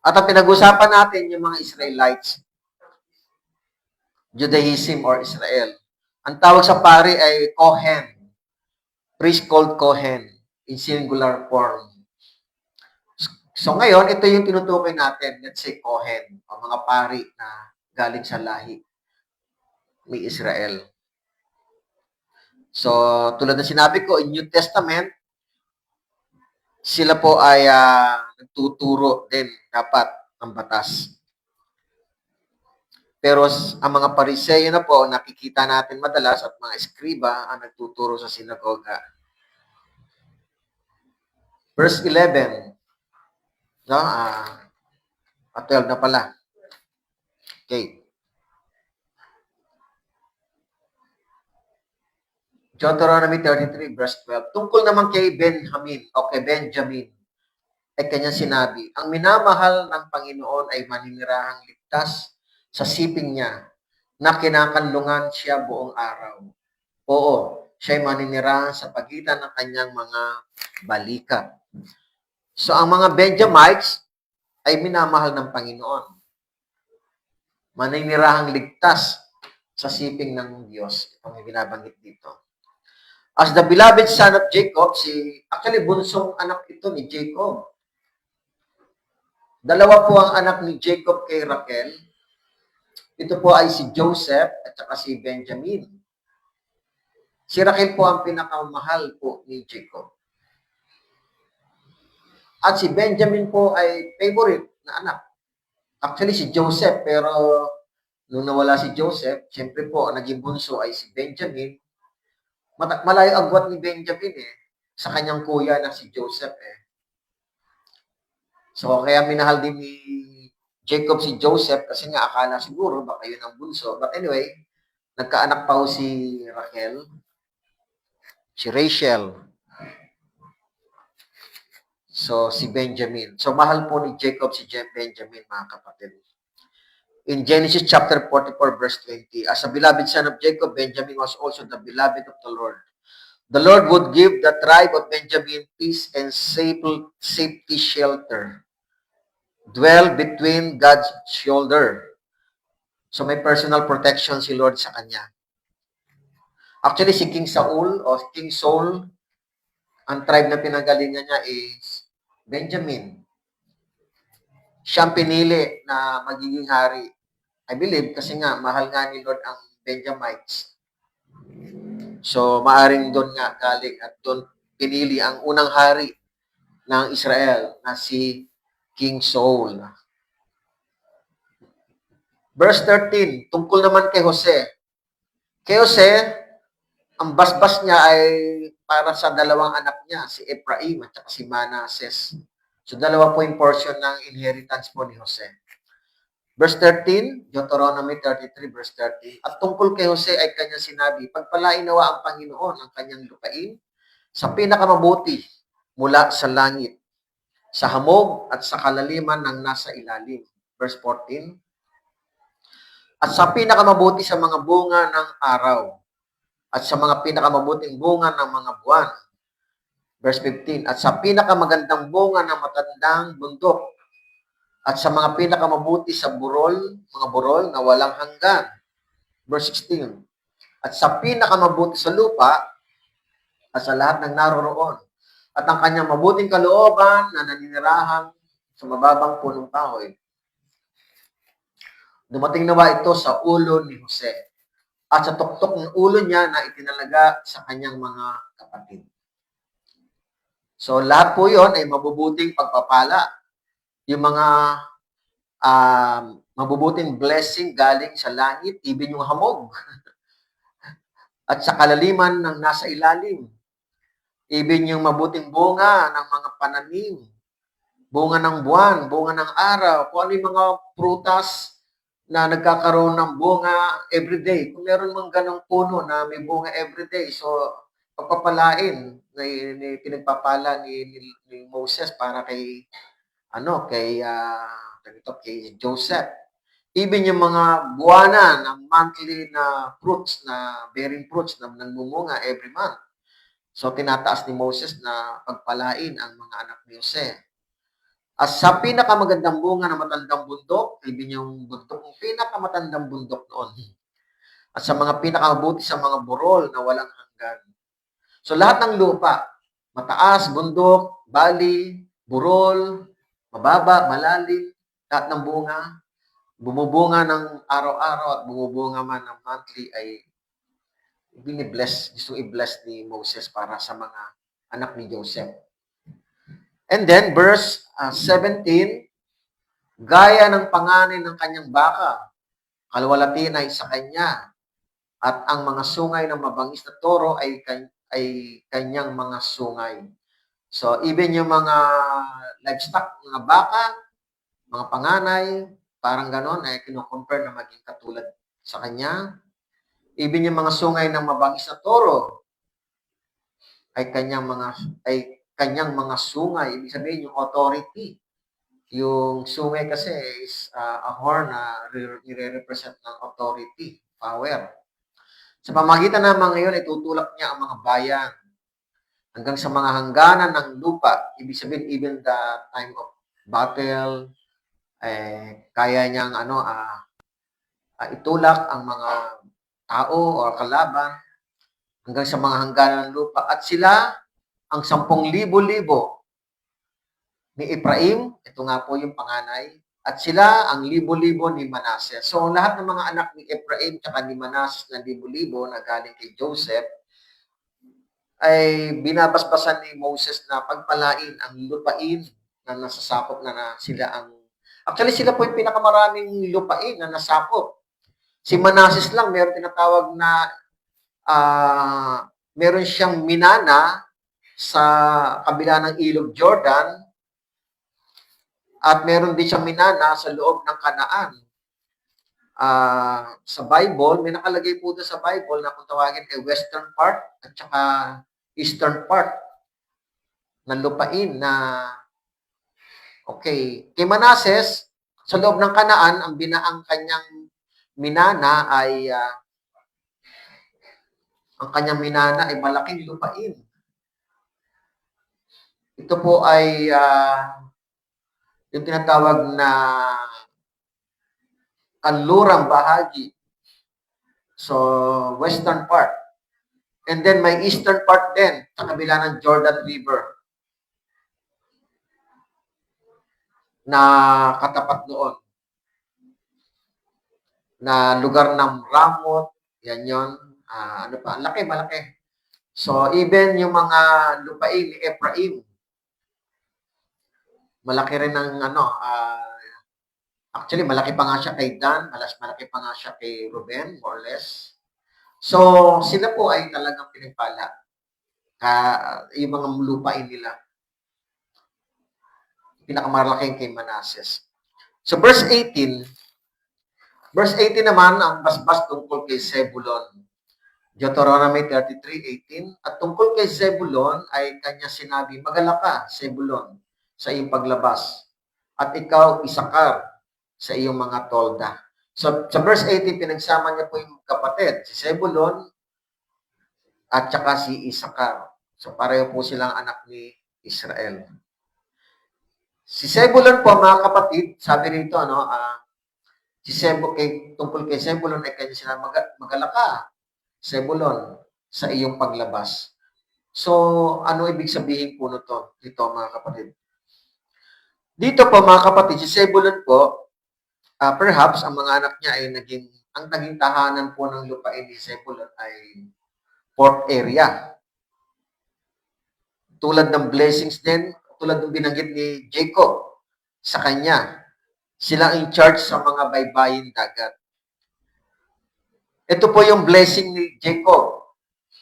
At ang pinag-usapan natin, yung mga Israelites, Judaism or Israel. Ang tawag sa pari ay Kohen. Priest called Kohen in singular form. So ngayon, ito yung tinutukoy natin, let's say Kohen, o mga pari na galing sa lahi ni Israel. So, tulad ng sinabi ko, in New Testament, sila po ay nagtuturo din dapat ng batas. Pero ang mga Pariseo na po, nakikita natin madalas at mga eskriba ang nagtuturo sa sinagoga. Verse 11. No? 12 na pala. Okay. Deuteronomy 33, verse 12. Tungkol naman kay Benjamin o kay Benjamin, ay kanyang sinabi, ang minamahal ng Panginoon ay maninirahang ligtas sa siping niya na kinakanlungan siya buong araw. Oo, siya ay maninirahan sa pagitan ng kanyang mga balikat. So, ang mga Benjamites ay minamahal ng Panginoon. Maninirahang ligtas sa siping ng Diyos. Ito ang binabanggit dito. As the beloved son of Jacob, actually bunsong anak ito ni Jacob. Dalawa po ang anak ni Jacob kay Raquel. Ito po ay si Joseph at saka si Benjamin. Si Raquel po ang pinakamahal po ni Jacob. At si Benjamin po ay favorite na anak. Actually si Joseph, pero nung nawala si Joseph, siyempre po ang naging bunso ay si Benjamin. Malayo agwat ni Benjamin sa kanyang kuya na si Joseph So, kaya minahal din ni Jacob si Joseph kasi nga akala siguro baka yun ang bunso. But anyway, nagkaanak pa ho si Raquel, si Rachel. So, si Benjamin. So, mahal po ni Jacob si Benjamin, mga kapatid. In Genesis chapter 44, verse 20, as a beloved son of Jacob, Benjamin was also the beloved of the Lord. The Lord would give the tribe of Benjamin peace and safety shelter. Dwell between God's shoulder. So may personal protection si Lord sa kanya. Actually, si King Saul o King Saul, ang tribe na pinagalingan niya is Benjamin. Siya pinili na magiging hari. I believe kasi nga, mahal nga ni Lord ang Benjamites. So, maaring doon nga galing at doon pinili ang unang hari ng Israel na si King Saul. Verse 13, tungkol naman kay Jose. Kay Jose, ang basbas niya ay para sa dalawang anak niya, si Ephraim at si Manasseh. So, dalawa po yung portion ng inheritance po ni Jose. Verse 13, Deuteronomy 33, verse 13. At tungkol kay Jose ay kanyang sinabi, pagpalain nawa ang Panginoon ang kanyang lupain sa pinakamabuti mula sa langit, sa hamog at sa kalaliman ng nasa ilalim. Verse 14. At sa pinakamabuti sa mga bunga ng araw, at sa mga pinakamabuting bunga ng mga buwan. Verse 15. At sa pinakamagandang bunga ng matandang bundok, at sa mga pinakamabuti sa mga burol na walang hanggan. Verse 16. At sa pinakamabuti sa lupa, at sa lahat ng naroroon, at ang kanyang mabuting kalooban na naninirahan sa mababang punong kahoy. Dumating nawa ito sa ulo ni Jose, at sa tuktok ng ulo niya na itinalaga sa kanyang mga kapatid. So, lahat po yon ay mabubuting pagpapala. Yung mga mabubuting blessing galing sa langit, even yung hamog, at sa kalaliman ng nasa ilalim, even yung mabuting bunga ng mga pananim, bunga ng buwan, bunga ng araw, kung ano yung mga prutas na nagkakaroon ng bunga everyday. Kung meron mang ganong puno na may bunga everyday, so pagpapalain na pinagpapala ni Moses para kay kay Joseph. Even yung mga buwanan ng monthly na fruits, na bearing fruits na nagmumunga every month. So, tinataas ni Moses na pagpalain ang mga anak ni Jose. At sa pinakamagandang bunga ng matandang bundok, even yung bundok ng pinakamatandang bundok noon. At sa mga pinakabuti sa mga burol na walang hanggan. So, lahat ng lupa, mataas, bundok, bali, burol, mababa, malalim, lahat ng bunga, bumubunga ng araw-araw at bumubunga man ng monthly ay gusto i-bless ni Moses para sa mga anak ni Joseph. And then, verse 17, gaya ng panganay ng kanyang baka, kalwalatin ay sa kanya, at ang mga sungay ng mabangis na toro ay kanyang mga sungay. So, even yung mga livestock, mga baka, mga panganay, parang ganon, ay kino-compare na maging katulad sa kanya. Even yung mga sungay ng mabangis na toro ay kanyang mga sungay. Ibig sabihin yung authority. Yung sungay kasi is a horn na nire-represent ng authority, power. Sa pamagitan naman ngayon, itutulak niya ang mga bayan hanggang sa mga hangganan ng lupa. Ibig sabihin, even the time of battle, kaya niyang itulak ang mga tao o kalaban hanggang sa mga hangganan ng lupa. At sila, ang 10,000 ni Ephraim, ito nga po yung panganay, at sila ang 1,000 ni Manasseh. So, lahat ng mga anak ni Ephraim at ni Manasseh na 1,000 na galing kay Joseph, ay binabasbasan ni Moses na pagpalain ang lupain na nasasakop na sila ang... Actually, sila po yung pinakamaraming lupain na nasakop. Si Manasseh lang, meron tinatawag na meron siyang minana sa kabila ng ilog Jordan at meron din siyang minana sa loob ng Kanaan. Sa Bible, may nakalagay po doon sa Bible na kung tawagin ay western part at saka eastern part ng lupain na okay. Kay Manasseh, sa loob ng Kanaan, ang kanyang minana ay malaking lupain. Ito po ay yung tinatawag na kanlurang bahagi. So, western part. And then may eastern part din sa kabila ng Jordan River na katapat noon. Na lugar ng Ramot, yan yun. Malaki. So, even yung mga lupain ni Ephraim, malaki rin ng actually, malaki pa nga siya kay Dan, malaki pa nga siya kay Ruben, more or less. So, sila po ay talagang pinagpala. Yung mga lupain nila. Pinakamalaking kay Manasseh. So, verse 18 naman, ang basbas tungkol kay Zebulon. Deuteronomy 33:18. At tungkol kay Zebulon ay kanya sinabi, magala ka, Zebulon, sa iyong paglabas. At ikaw, Isakar, sa iyong mga tolda. So, sa verse 18, pinagsama niya po yung kapatid, si Zebulon at saka si Isakar. So, pareho po silang anak ni Israel. Si Zebulon po, mga kapatid, sabi rito, tungkol kay Zebulon ay kanya sila, magala ka, Zebulon, sa iyong paglabas. So, ano ibig sabihin po dito, mga kapatid? Dito po, mga kapatid, si Zebulon po, perhaps ang mga anak niya ay naging tahanan po ng lupain ni Zebulon ay port area. Tulad ng blessings din, tulad ng binanggit ni Jacob sa kanya. Sila in charge sa mga baybayin dagat. Ito po yung blessing ni Jacob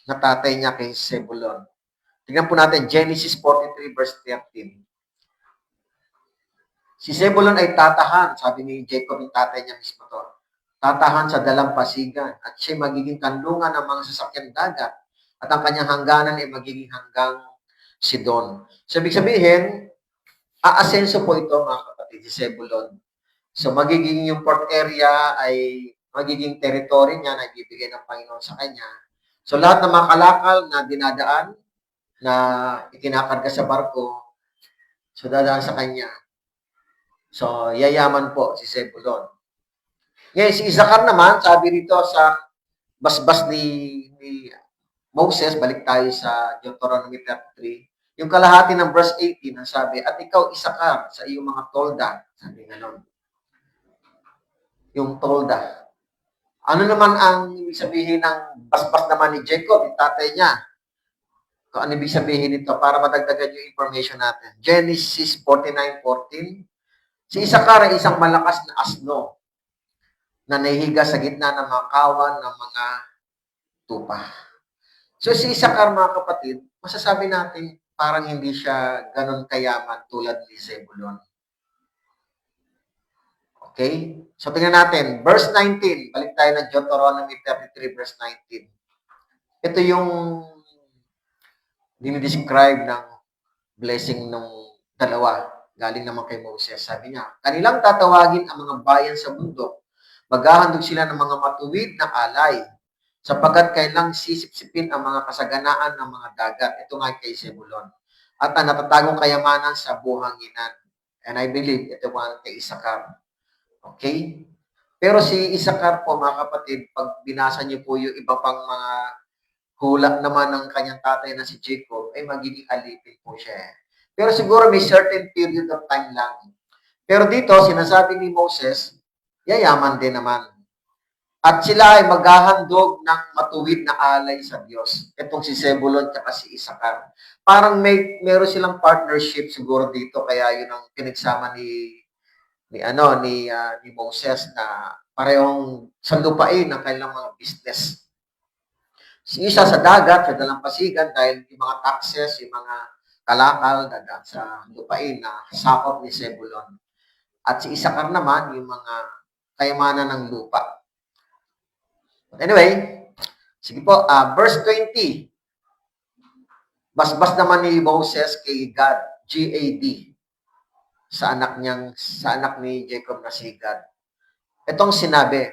na tatay niya kay Zebulon. Tingnan po natin, Genesis 43 verse 13. Si Zebulon ay tatahan, sabi ni Jacob, yung tatay niya mismo to. Tatahan sa dalampasigan at siya magiging kanlungan ng mga sasakyan dagat at ang kanyang hangganan ay magiging hanggang Sidon. So, ibig sabihin, aasenso po ito mga kapatid, si Zebulon. So, magiging yung port area ay magiging territory niya na ibibigay ng Panginoon sa kanya. So, lahat ng mga kalakal na dinadaan, na ikinakarga sa barko, so dadaan sa kanya. So, yayaman po si Zebulon. Ngayon, si Isakar naman, sabi rito sa basbas ni Moses, balik tayo sa Deuteronomy 33, yung kalahati ng verse 18, ang sabi, at ikaw, Isakar, sa iyong mga tolda, sabi nga yung tolda. Ano naman ang ibig sabihin ng basbas naman ni Jacob, yung tatay niya? Kung ano ibig sabihin nito para madagdagan yung information natin. Genesis 49:14. Si Isakar ay isang malakas na asno na nahihiga sa gitna ng mga kawan ng mga tupa. So si Isakar, mga kapatid, masasabi natin parang hindi siya ganun kayaman tulad ni Zebulon. Okay? So tingnan natin, verse 19, balik tayo ng Deuteronomy 33 verse 19. Ito yung dinidescribe ng blessing ng dalawa, galing naman kay Moses. Sabi niya, kanilang tatawagin ang mga bayan sa bundok. Maghahandog sila ng mga matuwid na alay, sapagkat kailang sisipsipin ang mga kasaganaan ng mga dagat. Ito nga kay Zebulon. At ang natatagong kayamanan sa buhanginan. And I believe ito nga kay Isakar. Okay? Pero si Isakar po, mga kapatid, pag binasa niyo po yung iba pang mga hula naman ng kanyang tatay na si Jacob, ay magiging alipin po siya. Pero siguro may certain period of time lang. Pero dito, sinasabi ni Moses, yayaman din naman. At sila ay maghahandog ng matuwid na alay sa Diyos. Itong si Zebulon at si Isakar. Parang meron silang partnership siguro dito, kaya yun ang pinagsama ni Moses na parehong sandupain ng kanilang mga business. Si isa sa dagat, sa dalampasigan, dahil yung mga taxes, yung mga kalakal, dadaan sa lupain na sakop ni Zebulon. At si Isakar naman, yung mga kayamanan ng lupa. Anyway, sige po, verse 20. Basbas naman ni Moses kay God, G-A-D, sa anak ni Jacob na si God. Itong sinabi,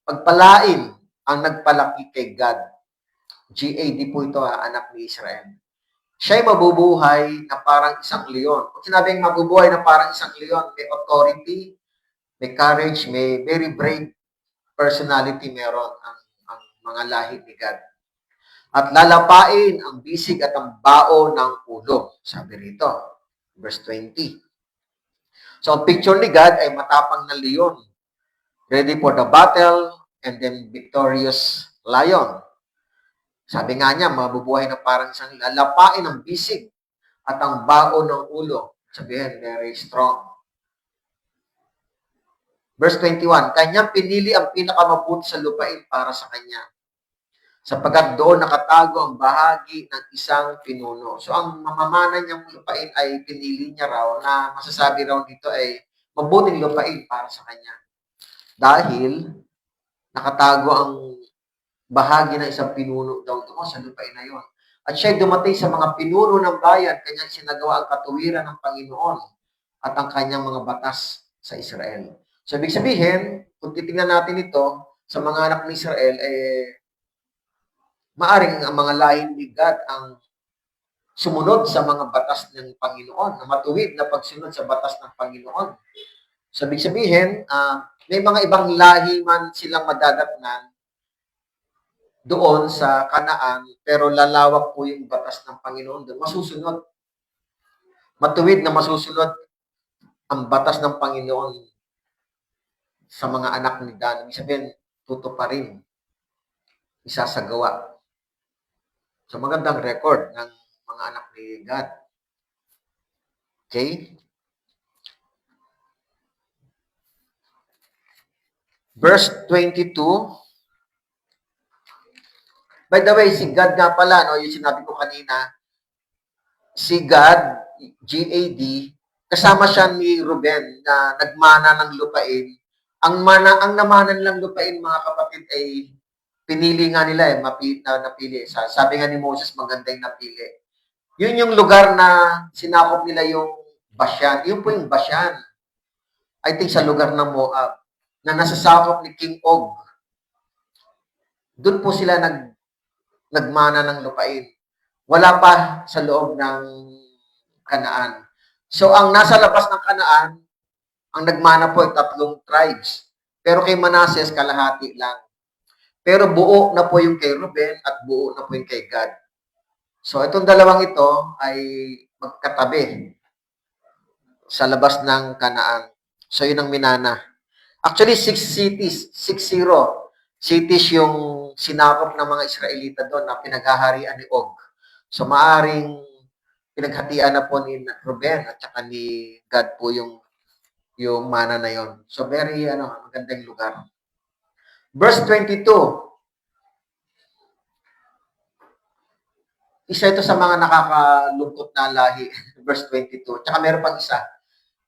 pagpalain ang nagpalaki kay God. G-A-D po ito, anak ni Israel. Siya'y mabubuhay na parang isang leon. Kung sinabing mabubuhay na parang isang leon, may authority, may courage, may very brave personality meron ang mga lahi ni God. At lalapain ang bisig at ang bao ng ulo. Sabi rito, verse 20. So, ang picture ni God ay matapang na leon, ready for the battle, and then victorious lion. Sabi nga niya, mabubuhay na parang isang lalapain ang bisig at ang bao ng ulo. Sabihin, very strong. Verse 21, kanyang pinili ang pinakamabuti sa lupain para sa kanya, sapagkat doon nakatago ang bahagi ng isang pinuno. So, ang mamamana niyang lupain ay pinili niya raw na masasabi raw dito ay mabuting lupain para sa kanya. Dahil nakatago ang bahagi ng isang pinuno daw doon sa lupain na yon. At siya dumating sa mga pinuno ng bayan, kanyang sinagawa ang katuwiran ng Panginoon at ang kanyang mga batas sa Israel. So, ibig sabihin, kung titingnan natin ito, sa mga anak ng Israel, maaring ang mga lahi ni God ang sumunod sa mga batas ng Panginoon, na matuwid na pagsunod sa batas ng Panginoon. So, ibig sabihin, may mga ibang lahi man silang madadatnan doon sa Kanaan, pero lalawak po yung batas ng Panginoon doon. Masusunod. Matuwid na masusunod ang batas ng Panginoon sa mga anak ni Dan. Ibig sabihin, tutuparin. Isasagawa. So, magandang record ng mga anak ni God. Okay? Verse 22. By the way, si God nga pala, no, yung sinabi ko kanina, si God, G-A-D, kasama siya ni Ruben na nagmana ng lupain. Ang namanan lang lupain, mga kapatid, ay pinili nga nila napili. Sabi nga ni Moses, maganda yung napili. Yun yung lugar na sinakop nila yung Bashan. Yun po yung Bashan. I think sa lugar ng Moab na nasasakop ni King Og. Doon po sila nagmana ng lupain. Wala pa sa loob ng Kanaan. So, ang nasa labas ng Kanaan, ang nagmana po ay 3 tribes. Pero kay Manasseh, kalahati lang. Pero buo na po yung kay Ruben at buo na po yung kay Gad. So, itong dalawang ito ay magkatabi sa labas ng Kanaan. So, yun ang minana. Actually, 6 cities, 6-0 cities yung sinakop ng mga Israelita doon na pinaghaharian ni Og. So, maaring pinaghatian na po ni Ruben at saka ni Gad po yung mana na yon. So, very, magandang lugar. Verse 22. Isa ito sa mga nakakalungkot na lahi. Verse 22. Tsaka meron pang isa.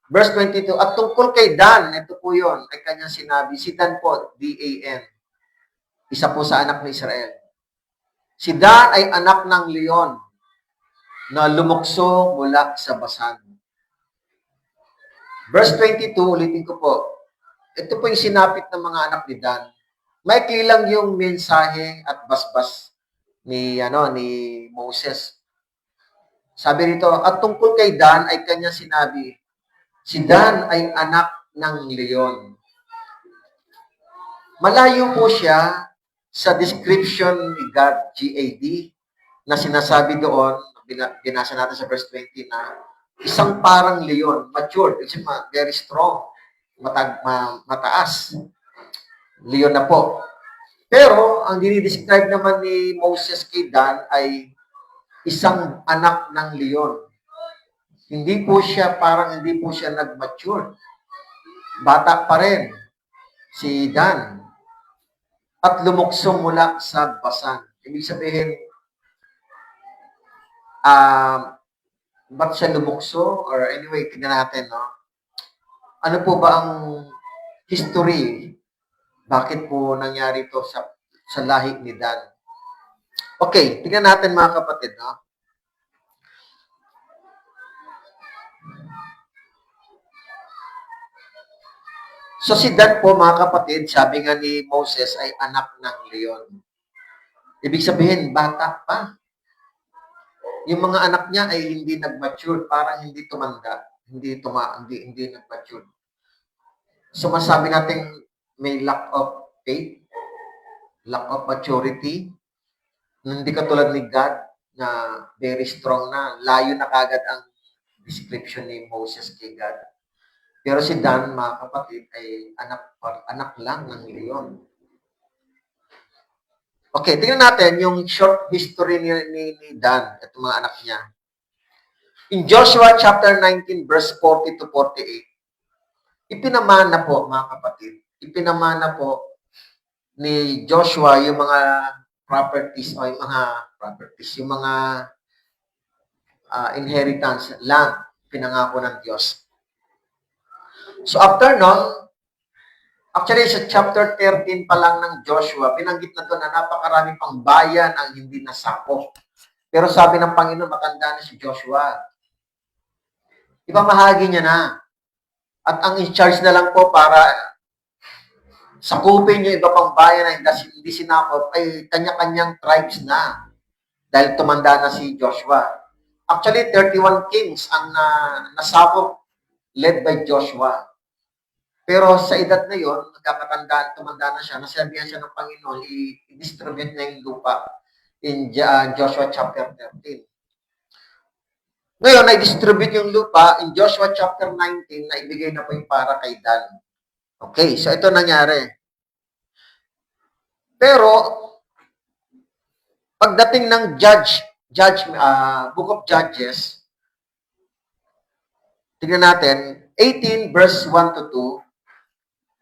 Verse 22. At tungkol kay Dan, ito po yun, ay kanyang sinabi. Si Dan po, D-A-N. Isa po sa anak ng Israel. Si Dan ay anak ng leon na lumukso mula sa Basan. Verse 22, ulitin ko po. Ito po yung sinapit ng mga anak ni Dan. Maikli lang yung mensahe at basbas ni Moses. Sabi rito, at tungkol kay Dan ay kanya sinabi, si Dan ay anak ng leon. Malayo po siya sa description ni God, G-A-D, na sinasabi doon, binasa natin sa verse 20 na isang parang leon, matured, very strong, mataas. Leon na po. Pero, ang dinidescribe naman ni Moses kay Dan ay isang anak ng leon. Hindi po siya nag-mature. Bata pa rin si Dan. At lumukso mula sa Basan. Ibig sabihin, ba't siya lumukso? Or anyway, tignan natin, no? Ano po ba ang history? Bakit po nangyari ito sa lahi ni Dan? Okay, tignan natin mga kapatid, no? So si Dan po mga kapatid, sabi nga ni Moses ay anak ng leon. Ibig sabihin, bata pa. Yung mga anak niya ay hindi nag-mature, parang hindi tumanda, hindi nag-mature. So masabi natin may lack of faith, lack of maturity, hindi katulad ni God na very strong na, layo na kagad ang description ni Moses kay God. Pero si Dan, mga kapatid, ay anak lang ng leon. Okay, tingnan natin yung short history ni Dan at mga anak niya. In Joshua chapter 19, verse 40 to 48, ipinamana po, mga kapatid, ni Joshua yung mga properties, yung mga inheritance lang pinangako ng Diyos. So after nun, actually sa chapter 13 pa lang ng Joshua, binanggit na doon na napakarami pang bayan ang hindi nasakop. Pero sabi ng Panginoon, matanda na si Joshua. Ipamahagi niya na. At ang in-charge na lang po para sakupin yung iba pang bayan na hindi sinakop ay kanya-kanyang tribes na. Dahil tumanda na si Joshua. Actually, 31 kings ang nasakop led by Joshua. Pero sa edad na yon, tumanda na siya, nasabihan siya ng Panginoon, i-distribute na yung lupa in Joshua chapter 13. Ngayon, na-distribute yung lupa in Joshua chapter 19 na ibigay na po yung para kay Dan. Okay, so ito nangyari. Pero, pagdating ng Book of Judges, tingnan natin, 18 verse 1 to 2,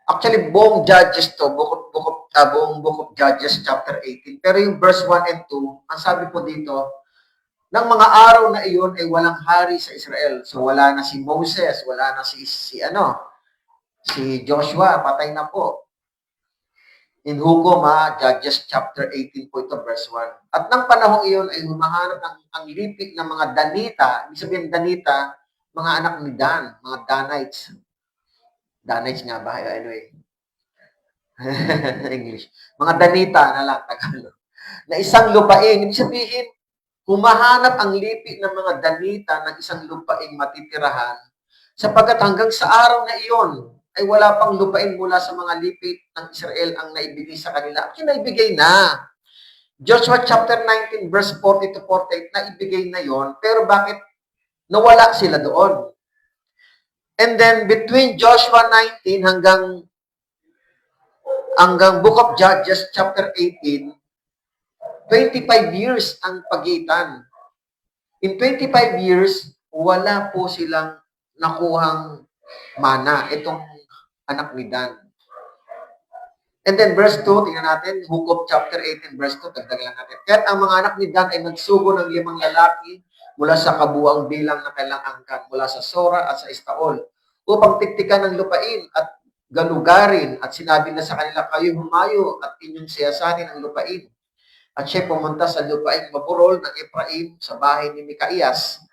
Actually, buong Judges to, buong Book of Judges, chapter 18. Pero yung verse 1 and 2, ang sabi po dito, ng mga araw na iyon ay walang hari sa Israel. So wala na si Moses, wala na si Joshua, patay na po. In Hukom, Judges chapter 18 po ito, verse 1. At ng panahong iyon ay humahanap ang lipit ng mga Danita, ibig sabihin Danita, mga anak ni Dan, mga Danites. Danites nga ba? Anyway. English. Mga Danita na lang, Tagalog. Na isang lupain. Ibig sabihin, humahanap ang lipi ng mga Danita ng isang lupaing matitirahan sapagkat hanggang sa araw na iyon ay wala pang lupain mula sa mga lipi ng Israel ang naibigay sa kanila. Actually, naibigay na. Joshua chapter 19 verse 40 to 48, naibigay na yon. Pero bakit nawala sila doon? And then between Joshua 19 hanggang Book of Judges chapter 18, 25 years ang pagitan. In 25 years, wala po silang nakuhang mana, itong anak ni Dan. And then verse 2, tingnan natin, Book of chapter 18, verse 2, dagdag lang natin. Kaya't ang mga anak ni Dan ay nagsugo ng 5 lalaki mula sa kabuang bilang na kailang angkan, mula sa Sora at sa Estaol, upang tiktikan ng lupain at galugarin, at sinabi na sa kanila, kayo humayo at inyong siyasanin ang lupain. At siya pumunta sa lupaing maburol ng Ephraim sa bahay ni Mikaiyas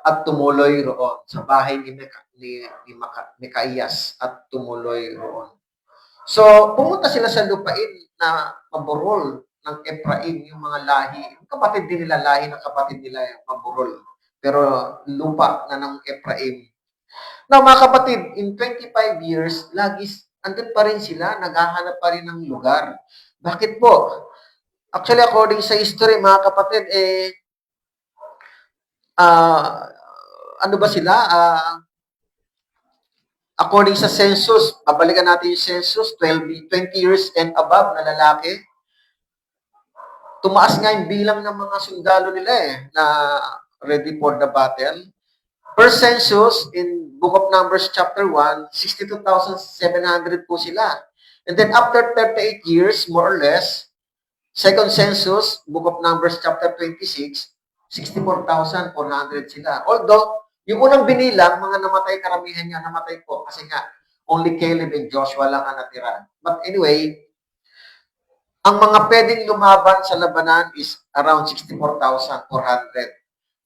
at tumuloy roon. Sa bahay ni Mikaiyas at tumuloy roon. So, pumunta sila sa lupain na maburol ng Ephraim, yung mga lahi. Kapatid din nila, lahi ng kapatid nila yung maburol. Pero lupa na ng Ephraim. Now, mga kapatid, in 25 years, andun pa rin sila, naghahanap pa rin ng lugar. Bakit po? Actually, according sa history, mga kapatid, ano ba sila? According sa census, babalikan natin yung census, 20 years and above na lalaki. Tumaas nga yung bilang ng mga sundalo nila na ready for the battle. Per census, in Book of Numbers chapter 1, 62,700 po sila. And then after 38 years, more or less, second census, Book of Numbers chapter 26, 64,400 sila. Although, yung unang binilang, mga namatay, karamihan niya namatay po kasi nga, only Caleb and Joshua lang ang natira. But anyway, ang mga pwedeng lumaban sa labanan is around 64,400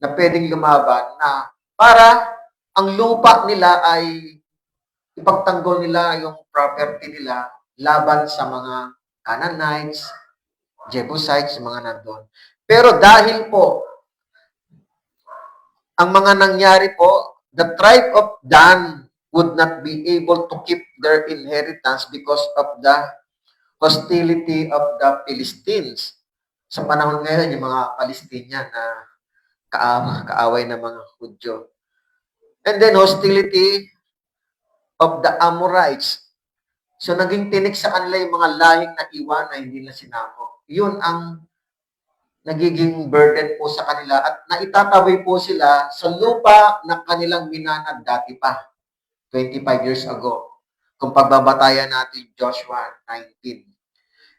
na pwedeng lumaban na para ang lupa nila ay ipagtanggol nila yung property nila laban sa mga Canaanites, Jebusites, mga nandun. Pero dahil po, ang mga nangyari po, the tribe of Dan would not be able to keep their inheritance because of the hostility of the Philistines. Sa panahon ngayon, yung mga Palestinian na kaaway ng mga Hudyo. And then hostility of the Amorites. So naging tinik sa kanila yung mga lahing na iwan na hindi na sinako. Yun ang nagiging burden po sa kanila at naitataboy po sila sa lupa na kanilang minanad dati pa, 25 years ago. Kung pagbabatayan natin Joshua 19.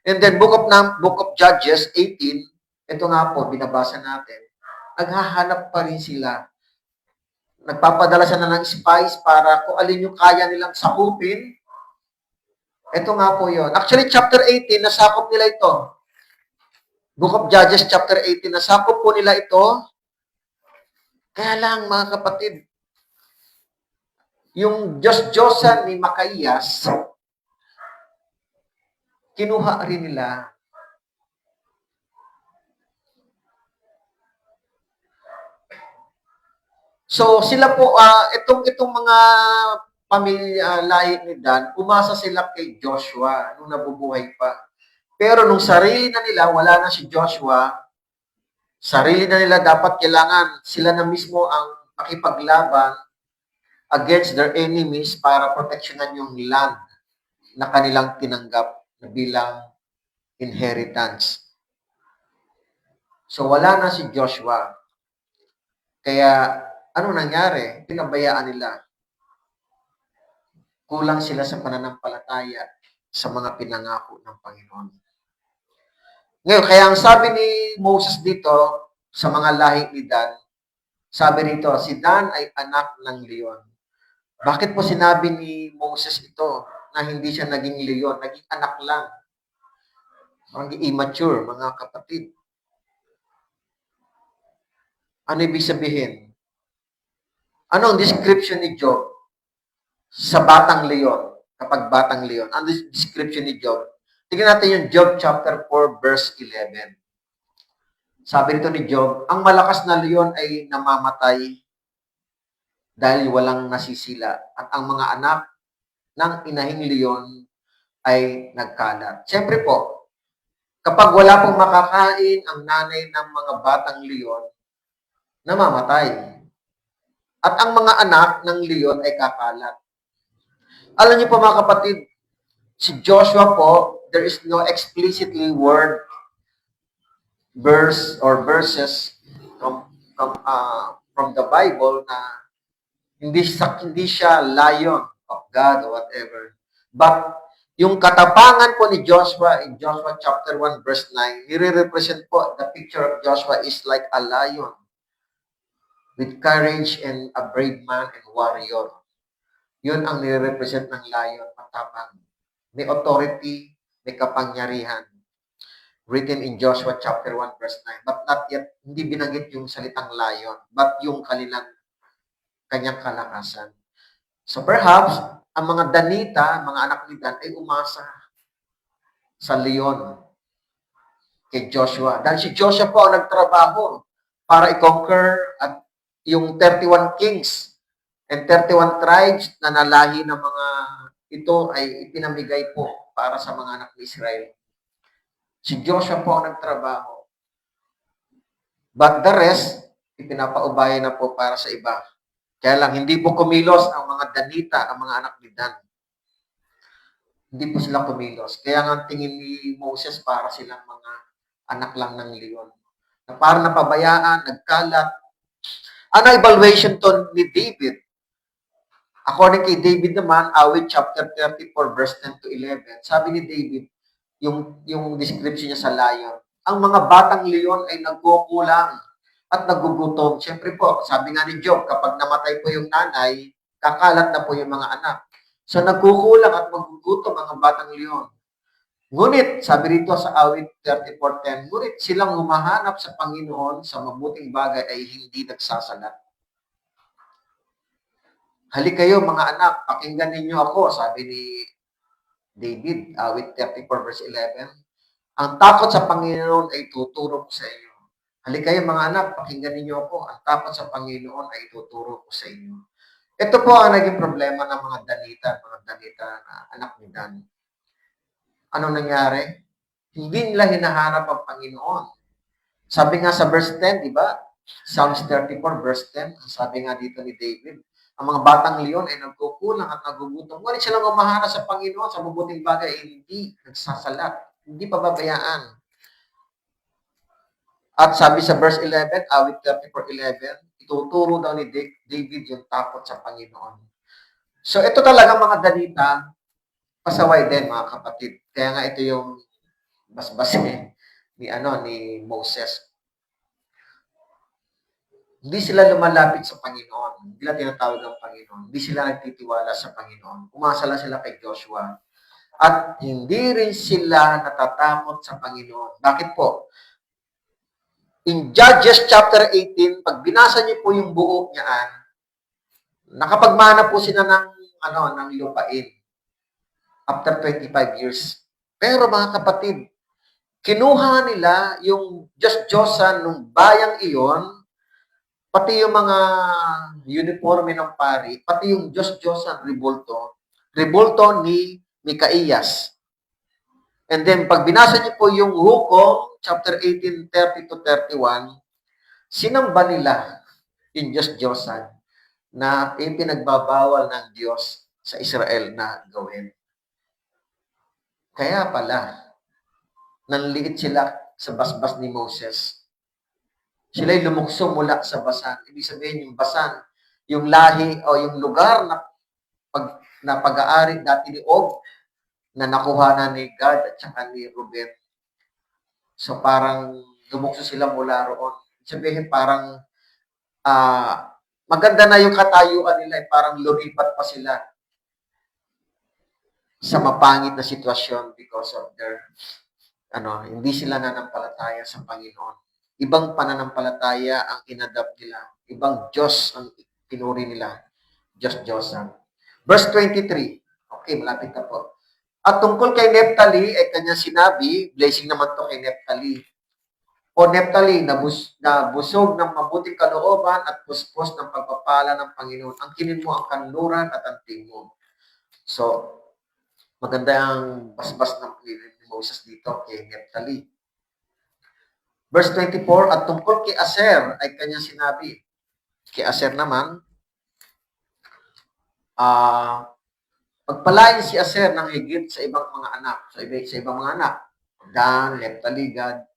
And then Book of Judges 18, ito nga po, binabasa natin, naghahanap pa rin sila. Nagpapadala sila ng spies para kung alin yung kaya nilang sakupin. Ito nga po yon. Actually, chapter 18, nasakop nila ito. Book of Judges chapter 18, nasakop po nila ito. Kaya lang, mga kapatid, yung Diyos-Diyosan ni Makaiyas, kinuha rin nila. So, sila po, itong mga pamilya, lahi ni Dan, umasa sila kay Joshua nung nabubuhay pa. Pero nung sarili na nila, wala na si Joshua, sarili na nila dapat kailangan sila na mismo ang makipaglaban against their enemies para proteksyonan yung land na kanilang tinanggap na bilang inheritance. So wala na si Joshua. Kaya ano nangyari? Pinabayaan nila. Kulang sila sa pananampalataya sa mga pinangako ng Panginoon. Ngayon, kaya ang sabi ni Moses dito sa mga lahi ni Dan, sabi rito, si Dan ay anak ng leon. Bakit po sinabi ni Moses ito na hindi siya naging leon, naging anak lang? Parang immature, mga kapatid. Ano ibig sabihin? Ano ang description ni Job sa batang leon? Kapag batang leon, ano ang description ni Job? Tingnan natin yung Job chapter 4 verse 11. Sabi rito ni Job, ang malakas na leon ay namamatay dahil walang nasisila at ang mga anak ng inahing leon ay nagkalat. Siyempre po, kapag wala pong makakain ang nanay ng mga batang leon, namamatay. At ang mga anak ng leon ay kakalat. Alam niyo po mga kapatid, si Joshua po, there is no explicitly word, verse or verses from the Bible na hindi siya lion of God or whatever. But yung katapangan po ni Joshua in Joshua chapter 1 verse 9, nire-represent po the picture of Joshua is like a lion with courage and a brave man and warrior. Yun ang nire-represent ng lion, matapang. May authority, may kapangyarihan. Written in Joshua chapter 1 verse 9. But not yet, hindi binanggit yung salitang lion, but yung kanyang kalakasan. So perhaps, ang mga Danita, mga anak ni Dan, ay umasa sa leon kay Joshua. Dahil si Joshua po ang nagtrabaho para i-conquer at yung 31 kings and 31 tribes na nalahi ng mga ito ay ipinamigay po para sa mga anak ni Israel. Si Joshua po ang nagtrabaho. But the rest, ipinapaubaya na po para sa iba. Kaya lang, hindi po kumilos ang mga Danita, ang mga anak ni Dan. Hindi po sila kumilos. Kaya nga tingin ni Moses para silang mga anak lang ng leon. Na parang napabayaan, nagkalat. Ano evaluation to ni David? According kay David naman, awit chapter 34 verse 10 to 11, sabi ni David, yung description niya sa lion, ang mga batang leon ay nagkukulang at nagugutom. Siyempre po, sabi nga ni Job, kapag namatay po yung nanay, kakalat na po yung mga anak. So nagkukulang at magugutom ang batang leon. Ngunit, sabi rito sa awit 34:10, ngunit silang humahanap sa Panginoon sa mabuting bagay ay hindi nagsasalat. Halik kayo mga anak, pakinggan ninyo ako, sabi ni David, awit 34 verse 11. Ang takot sa Panginoon ay tuturo ko sa inyo. Halik kayo mga anak, pakinggan ninyo ako. Ang takot sa Panginoon ay tuturo ko sa inyo. Ito po ang naging problema ng mga Danita na anak ni Dan. Ano nangyari? Hindi nila hinahanap ang Panginoon. Sabi nga sa verse 10, di ba? Psalms 34 verse 10, sabi nga dito ni David, ang mga batang leon ay nagkukulang at nagugutom. Ngunit silang umahanap sa Panginoon sa mabuting bagay ay hindi nagsasalat, hindi pababayaan. At sabi sa verse 11, awit 34:11, ituturo daw ni David yung takot sa Panginoon. So ito talaga mga Danita, pasaway din mga kapatid. Kaya nga ito yung basbas ni Moses. Hindi sila lumalapit sa Panginoon. Hindi sila tinatawag ng Panginoon. Hindi sila nagtitiwala sa Panginoon. Umasa lang sila kay Joshua. At hindi rin sila natatakot sa Panginoon. Bakit po? In Judges chapter 18, pag binasa niyo po yung buo niyaan, nakapagmana po sila ng lupain after 25 years. Pero mga kapatid, kinuha nila yung Diyos-Diyosan ng bayang iyon, pati yung mga uniforme ng pari, pati yung Diyos-Diyosan rebulto ni Mikaiyas. And then, pag binasa niyo po yung Hukom, chapter 18, 30 to 31, sinamba nila yung Diyos-Diyosan na ipinagbabawal ng Diyos sa Israel na gawin. Kaya pala, nanliit sila sa basbas ni Moses. Sila'y lumukso mula sa basan. Ibig sabihin, yung basan, yung lahi o yung lugar na pag na pag-aari dati ni Og na nakuha na ni Gad at saka ni Ruben. So parang lumukso sila mula roon. Sabihin parang maganda na yung katayuan nila, parang lumipat pa sila sa mapangit na sitwasyon because of their hindi sila nanampalataya sa Panginoon. Ibang pananampalataya ang inadapt nila. Ibang Diyos ang pinuri nila. Diyos-Diyosan. Verse 23. Okay, malapit na po. At tungkol kay Nephtali, ay kanya sinabi, blessing naman to kay Nephtali. O Nephtali, na busog ng mabuting kalooban at puspos ng pagpapala ng Panginoon. Ang kinin mo ang kanluran at ang tingog. So, maganda ang basbas ng ni Moses dito kay Nephtali. Verse 24, at tungkol kay Aser ay kanyang sinabi. Kay Aser naman, pagpalain si Aser ng higit sa ibang mga anak. Sa ibang mga anak. Dan, Nephtali, Gad.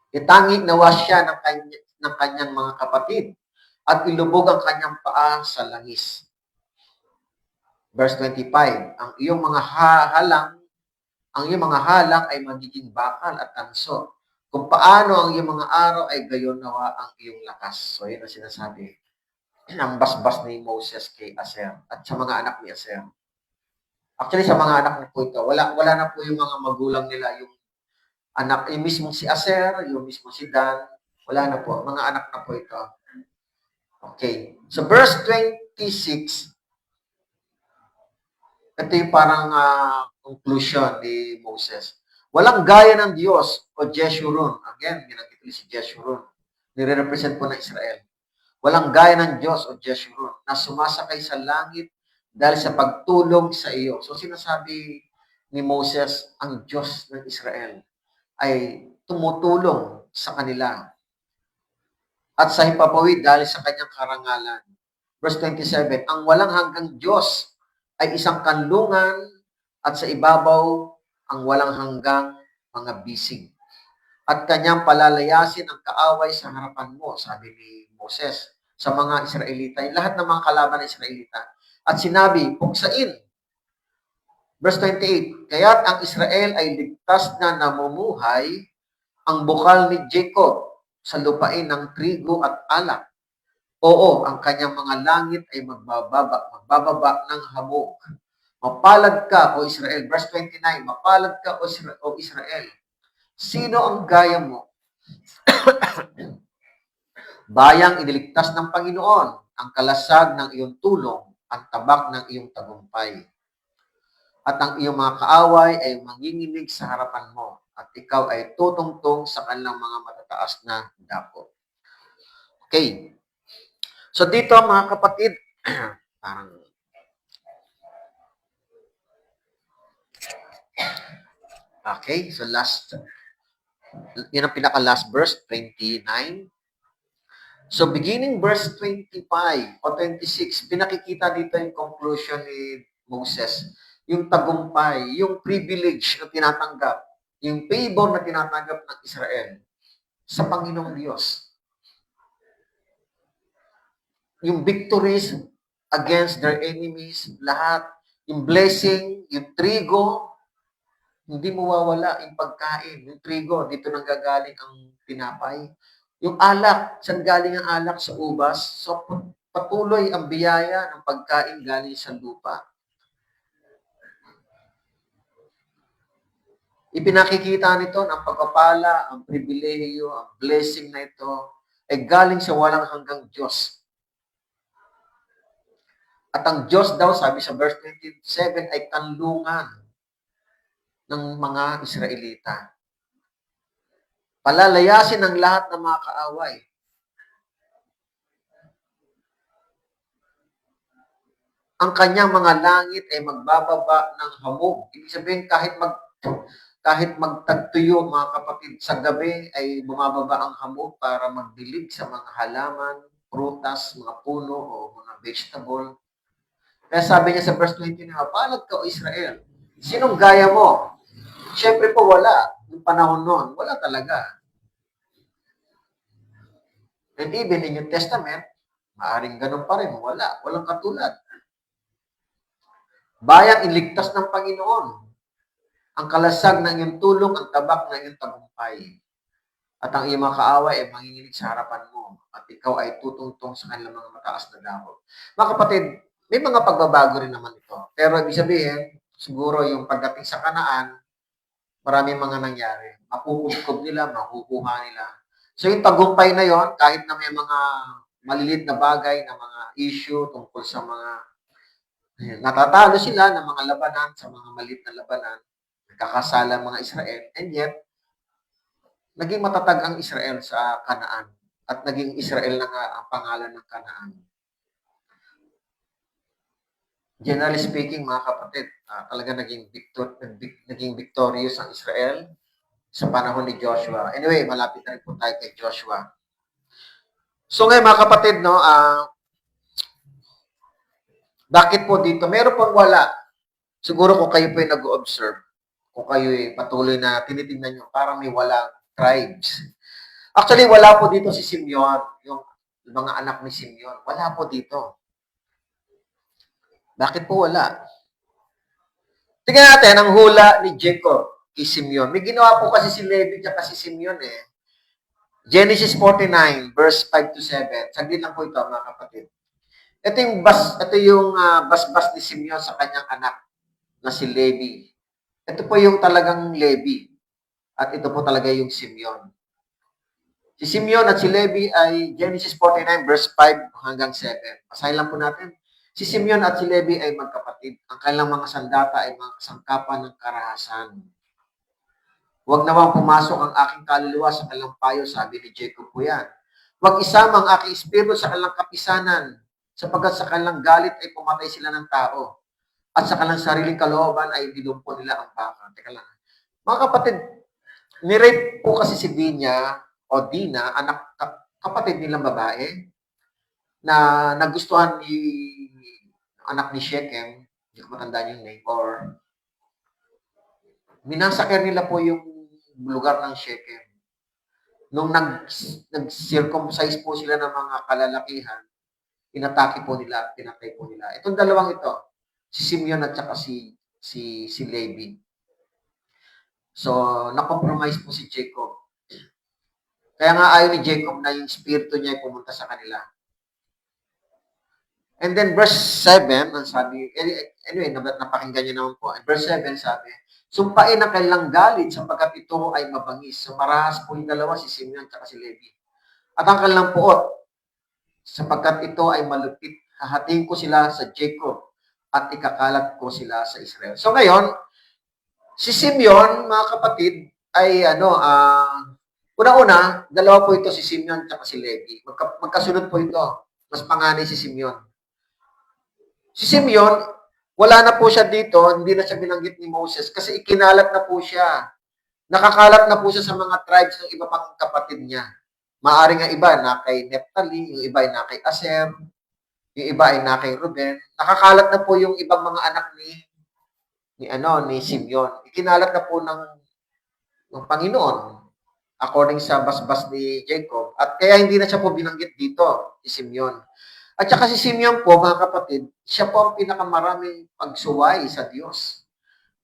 Itangi nawa siya ng kanyang mga kapatid at ilubog ang kanyang paa sa langis. Verse 25, ang iyong mga halang ay magiging bakal at tanso. Kung paano ang iyong mga araw ay gayon nawa ang iyong lakas. So, yun ang sinasabi ng basbas ni Moses kay Aser at sa mga anak ni Aser. Actually, sa mga anak na po ito, wala na po yung mga magulang nila, yung anak, yung mismo si Aser, yung mismo si Dan, wala na po. Mga anak na po ito. Okay. So, verse 26, ito yung parang conclusion ni Moses. Walang gaya ng Diyos o Jeshurun. Again, ginagit si Jeshurun. Nire-represent po ng Israel. Walang gaya ng Diyos o Jeshurun na sumasakay sa langit dahil sa pagtulong sa iyo. So sinasabi ni Moses, ang Diyos ng Israel ay tumutulong sa kanila at sa himpapawid dahil sa kanyang karangalan. Verse 27, ang walang hanggang Diyos ay isang kanlungan at sa ibabaw ang walang hanggang mga bisig. At kanyang palalayasin ang kaaway sa harapan mo, sabi ni Moses, sa mga Israelita, lahat ng mga kalaban ng Israelita. At sinabi, puksain. Verse 28, kaya't ang Israel ay ligtas na namumuhay ang bukal ni Jacob sa lupain ng trigo at alak. Oo, ang kanyang mga langit ay magbababa ng hamog. Mapalad ka, O Israel. Verse 29, mapalad ka, O Israel. Sino ang gaya mo? Bayang iniligtas ng Panginoon, ang kalasag ng iyong tulong, ang tabak ng iyong tagumpay. At ang iyong mga kaaway ay manginginig sa harapan mo, at ikaw ay tutungtong sa kanilang mga matataas na dako. Okay. So dito mga kapatid, parang okay, so yun ang pinaka-last verse, 29. So beginning verse 25 o 26, pinakikita dito yung conclusion ni Moses. Yung tagumpay, yung privilege na tinatanggap, yung favor na tinatanggap ng Israel sa Panginoong Diyos. Yung victories against their enemies, lahat, yung blessing, yung trigo, hindi mawawala yung pagkain. Yung trigo, dito nang gagaling ang tinapay. Yung alak, saan galing ang alak? Sa ubas. So, patuloy ang biyaya ng pagkain galing sa lupa. Ipinakikita nito ng pagpapala, ang pribilehiyo, ang blessing na ito, ay galing sa walang hanggang Diyos. At ang Diyos daw, sabi sa verse 27, ay kanlungan ng mga Israelita. Palalayasin ang lahat ng mga kaaway. Ang kanyang mga langit ay magbababa ng hamog. Ibig sabihin, kahit magtagtuyo, mga kapatid, sa gabi ay bumababa ang hamog para magdilig sa mga halaman, prutas, mga puno o mga vegetable. Kaya sabi niya sa verse 20 na, palad ka o Israel. Sinong gaya mo? Siyempre po wala. Yung panahon noon, wala talaga. And even in New Testament, Maaring ganun pa rin, wala. Walang katulad. Bayang iligtas ng Panginoon. Ang kalasag ng iyong tulong, ang tabak ng iyong tagumpay. At ang iyong mga kaaway ay manginginig sa harapan mo. At ikaw ay tutungtong sa kanilang mga mataas na dako. Mga kapatid, may mga pagbabago rin naman ito. Pero ibig sabihin, siguro yung pagdating sa Kanaan, maraming mga nangyari. Mapupugkob nila, makukuha nila. So yung tagumpay na yon, kahit na may mga malilit na bagay, na mga issue tungkol sa mga natatalo sila ng mga labanan, sa mga maliit na labanan, nagkakasala ang mga Israel, and yet, naging matatag ang Israel sa Kanaan. At naging Israel na nga ang pangalan ng Kanaan. Generally speaking, mga kapatid, talaga naging victorious ang Israel sa panahon ni Joshua. Anyway, malapit na rin po tayo kay Joshua. So ngayon mga kapatid, no, bakit po dito? Meron pang wala. Siguro kung kayo po ay nag-observe, kung kayo ay patuloy na tinitingnan nyo, parang may walang tribes. Actually, wala po dito si Simeon, yung mga anak ni Simeon. Wala po dito. Bakit po wala? Tingnan natin ang hula ni Jacob kay Simeon. May ginawa po kasi si Levi at si Simeon eh. Genesis 49, verse 5 to 7. Saglit lang po ito, mga kapatid. Ito yung basbas ni Simeon sa kanyang anak na si Levi. Ito po yung talagang Levi. At ito po talaga yung Simeon. Si Simeon at si Levi ay Genesis 49 verse 5 hanggang 7. Basahin lang po natin. Si Simeon at si Levi ay magkapatid. Ang kanilang mga sandata ay mga kasangkapan ng karahasan. Huwag naman pumasok ang aking kaluluwa sa kanilang payo, sabi ni Jacob po yan. Huwag isama ang aking espiritu sa kanilang kapisanan, sapagkat sa kanilang galit ay pumatay sila ng tao. At sa kanilang sariling kalooban ay dilumpo nila ang baka. Teka lang. Mga kapatid, nirape po kasi si Dina, anak kapatid nilang babae, na nagustuhan ni anak ni Shechem, hindi ko matandaan yung name, or minasakir nila po yung lugar ng Shechem. Nung nag-circumcise po sila ng mga kalalakihan, inatake po nila, pinatay po nila. Itong dalawang ito, si Simeon at saka si Levi. So, na-compromise po si Jacob. Kaya nga ayaw ni Jacob na yung spirito niya ay pumunta sa kanila. And then verse 7, ang sabi, anyway, napakinggan niyo naman po. Verse 7 sabi, sumpain ang kanilang galit sapagkat ito ay mabangis. So marahas po yung dalawa, si Simeon at si Levi. At ang kanilang puot, sapagkat ito ay malupit, hahatiin ko sila sa Jacob at ikakalat ko sila sa Israel. So ngayon, si Simeon, mga kapatid, ay una-una, dalawa po ito, si Simeon at si Levi. Magkasunod po ito. Mas panganay si Simeon. Si Simeon, wala na po siya dito, hindi na siya binanggit ni Moses kasi ikinalat na po siya. Nakakalat na po siya sa mga tribes ng iba pang kapatid niya. Maaring ang iba na kay Nephtali, yung iba ay na kay Aser, yung iba ay na kay Ruben. Nakakalat na po yung ibang mga anak ni Simeon. Ikinalat na po ng Panginoon according sa basbas ni Jacob. At kaya hindi na siya po binanggit dito, si Simeon. At saka si Simeon po, mga kapatid, siya po ang pinakamaraming pagsuway sa Diyos.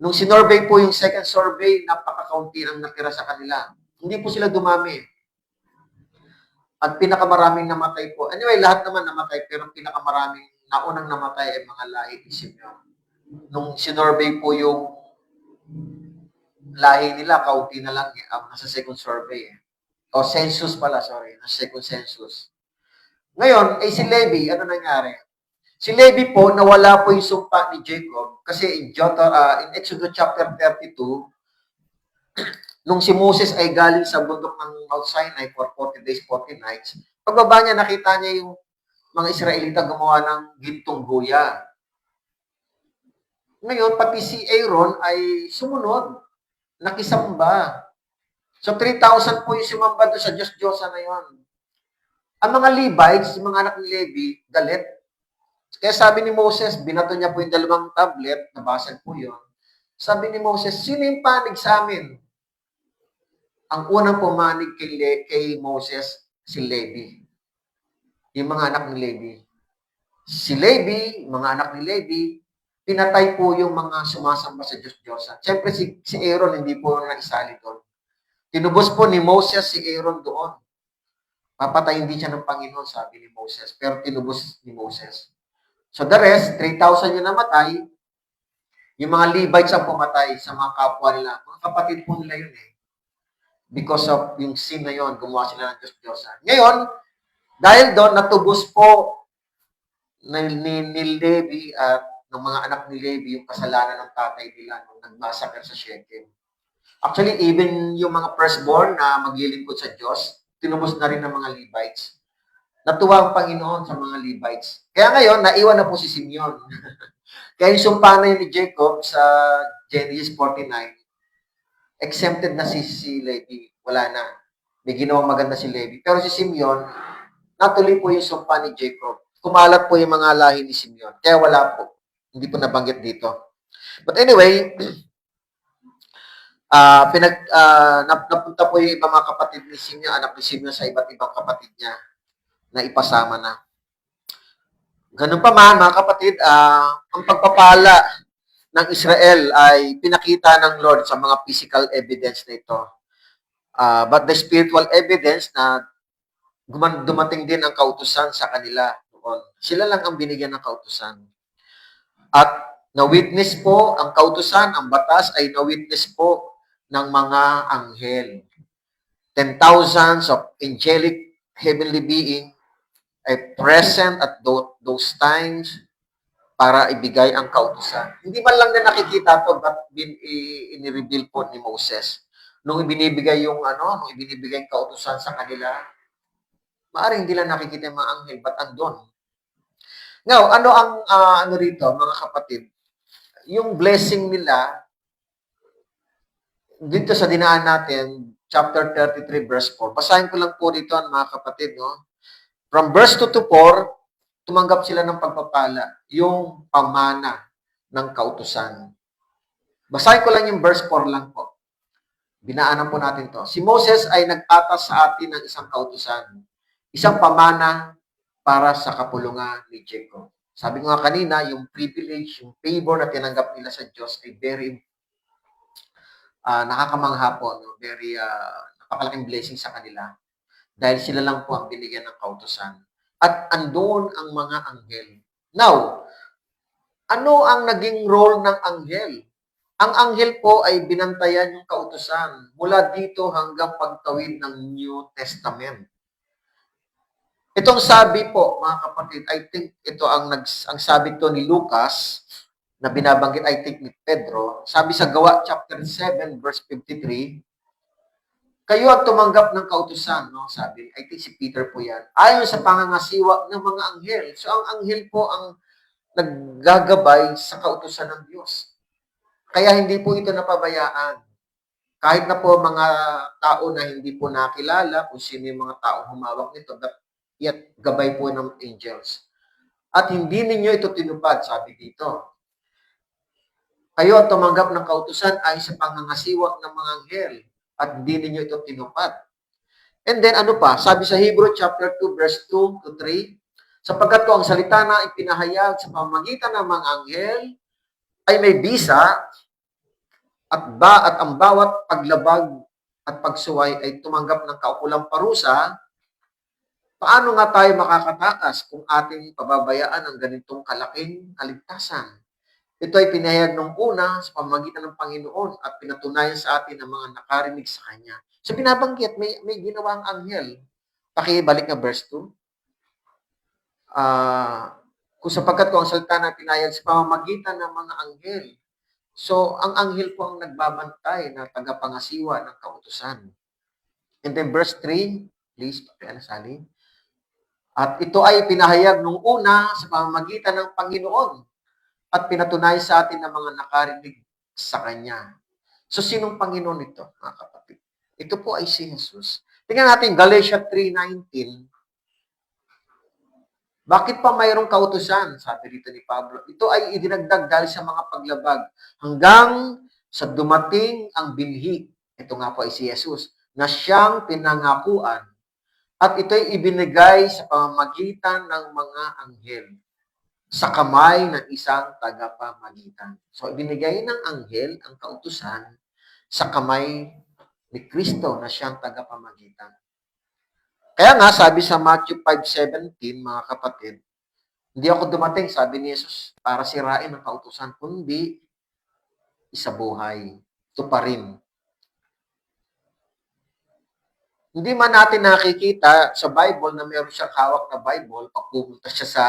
Nung sinorvey po yung second survey, napaka-kaunti ang natira sa kanila. Hindi po sila dumami. At pinakamaraming namatay po. Anyway, lahat naman namatay, pero pinakamaraming naunang namatay ay mga lahi ni Simeon. Nung sinorvey po yung lahi nila, kaunti na lang nasa second survey. O census pala, sorry, nasa second census. Ngayon, si Levi, ano nangyari? Si Levi po, nawala po yung sumpa ni Jacob kasi in Exodus chapter 32, nung si Moses ay galing sa bundok ng Mount Sinai for 40 days, 40 nights, pagbaba niya, nakita niya yung mga Israelita gumawa ng gintong guya. Ngayon, pati si Aaron ay sumunod, nakisamba. So, 3,000 po yung sumamba doon sa Diyos-Diyosa na yon. Ang mga Levites, yung mga anak ni Levi, galit. Kaya sabi ni Moses, binato niya po yung dalawang tablet, nabasag po yun. Sabi ni Moses, sino yung panig sa amin? Ang unang pumanig kay Moses, si Levi. yung mga anak ni Levi. Si Levi, mga anak ni Levi, pinatay po yung mga sumasamba sa Diyos-Diyosan. Siyempre, si Aaron hindi po naisali doon. Tinubos po ni Moses si Aaron doon. Papatayin din siya ng Panginoon, sabi ni Moses. Pero tinubos ni Moses. So the rest, 3,000 yung namatay. Yung mga Levites ang pumatay sa mga kapwa nila. Mga kapatid po nila yun eh. Because of yung sin na yun, gumawa sila ng Diyos-Diyosan. Ngayon, dahil doon, natubos po ni Levi at ng mga anak ni Levi yung kasalanan ng tatay nila nung nag-massacre sa Shechem. Actually, even yung mga firstborn na maglilingkod sa Diyos, tinubos na rin ng mga Levites. Natuwa ang Panginoon sa mga Levites. Kaya ngayon, naiwan na po si Simeon. Kaya yung sumpa na yun ni Jacob sa Genesis 49, exempted na si Levi. Wala na. May ginawang maganda si Levi. Pero si Simeon, natuloy po yung sumpa ni Jacob. Kumalat po yung mga lahi ni Simeon. Kaya wala po. Hindi po nabanggit dito. But anyway, napunta po yung ibang mga kapatid ni Simeon, anak ni Simeon sa iba't ibang kapatid niya na ipasama na. Ganun pa man, mga kapatid, ang pagpapala ng Israel ay pinakita ng Lord sa mga physical evidence na ito. But the spiritual evidence na dumating din ang kautusan sa kanila noon. Sila lang ang binigyan ng kautusan. At na-witness po ang kautusan, ang batas ay na-witness po ng mga anghel. 10,000s of angelic heavenly being ay present at those times para ibigay ang kautusan. Hindi man lang na nakikita to but ini-reveal po ni Moses. Nung ibinibigay yung nung ibinibigay yung kautusan sa kanila, maaaring hindi lang nakikita yung mga anghel but andon. Now, ano ang rito, mga kapatid? Yung blessing nila dito sa dinaan natin, chapter 33 verse 4. Basahin ko lang po dito mga kapatid, no? From verse 2 to 4, tumanggap sila ng pagpapala, yung pamana ng kautusan. Basahin ko lang yung verse 4 lang po. Binaanan po natin to. Si Moses ay nag-atas sa atin ng isang kautusan, isang pamana para sa kapulungan ni Jacob. Sabi ko nga kanina, yung privilege, yung favor na tinanggap nila sa Diyos ay very nakakamangha po, no? Very napakalaking blessing sa kanila. Dahil sila lang po ang binigyan ng kautusan. At andoon ang mga anghel. Now, ano ang naging role ng anghel? Ang anghel po ay binantayan yung kautusan mula dito hanggang pagtawid ng New Testament. Itong sabi po, mga kapatid, I think ito ang sabi to ni Lucas, na binabanggit, I think, ni Pedro. Sabi sa Gawa, chapter 7, verse 53, kayo ang tumanggap ng kautusan, no? Sabi, I think si Peter po yan. Ayon sa pangangasiwa ng mga anghel. So, ang anghel po ang naggagabay sa kautusan ng Diyos. Kaya hindi po ito napabayaan. Kahit na po mga tao na hindi po nakilala kung sino yung mga tao humawak nito, yet gabay po ng angels. At hindi ninyo ito tinupad, sabi dito. Kayo ang tumanggap ng kautusan ay sa pangangasiwa ng mga anghel at hindi ninyo ito tinupad. And then ano pa? Sabi sa Hebrew chapter 2 verse 2 to 3, sapagkat ko ang salita na ipinahayag sa pamamagitan ng mga anghel ay may bisa at ang bawat paglabag at pagsuway ay tumanggap ng kaukulang parusa, paano nga tayo makakatakas kung ating pababayaan ang ganitong kalaking kaligtasan? Ito ay pinahayag ng una sa pamamagitan ng Panginoon at pinatunayan sa atin ng mga nakarinig sa Kanya. So binabanggit, may ginawang anghel. Pakibalik na verse 2. Kung sapagkat ko ang salita na pinahayag sa pamamagitan ng mga anghel. So ang anghel po ang nagbabantay na tagapangasiwa ng kautusan. And then verse 3, please, Sally. At ito ay pinahayag nung una sa pamamagitan ng Panginoon at pinatunayan sa atin ng mga nakarinig sa Kanya. So, sinong Panginoon ito, mga kapatid? Ito po ay si Jesus. Tingnan natin, Galatians 3:19. Bakit pa mayroong kautusan? Sabi dito ni Pablo. Ito ay idinagdag dahil sa mga paglabag hanggang sa dumating ang binhi. Ito nga po ay si Jesus, na siyang pinangakuan At ito'y ibinigay sa pamamagitan ng mga anghel sa kamay ng isang tagapamagitan. So, ibinigay ng anghel ang kautusan sa kamay ni Kristo na siyang tagapamagitan. Kaya nga, sabi sa Matthew 5:17, mga kapatid, hindi ako dumating, sabi ni Jesus, para sirain ang kautusan, kundi isabuhay, tuparin. Hindi man natin nakikita sa Bible na meron siyang hawak na Bible pag pupunta siya sa,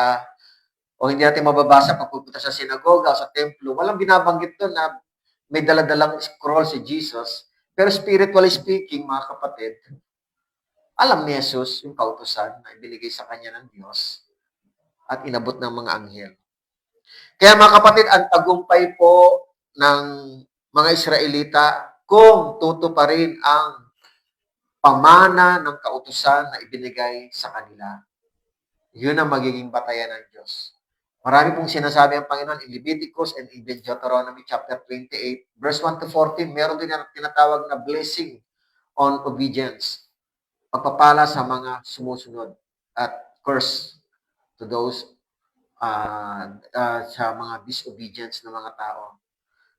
o hindi natin mababasa pag pupunta sa sinagoga o sa templo. Walang binabanggit doon na may daladalang scroll si Jesus. Pero spiritually speaking, mga kapatid, alam ni Jesus yung kautusan na ibinigay sa kanya ng Diyos at inabot ng mga anghel. Kaya mga kapatid, ang tagumpay po ng mga Israelita kung tutuparin ang pamana ng kautusan na ibinigay sa kanila. Yun ang magiging batayan ng Diyos. Marami pong sinasabi ang Panginoon in Leviticus and in Deuteronomy chapter 28, verse 1 to 14, meron din ang tinatawag na blessing on obedience. Pagpapala sa mga sumusunod at curse to those sa mga disobedience ng mga tao.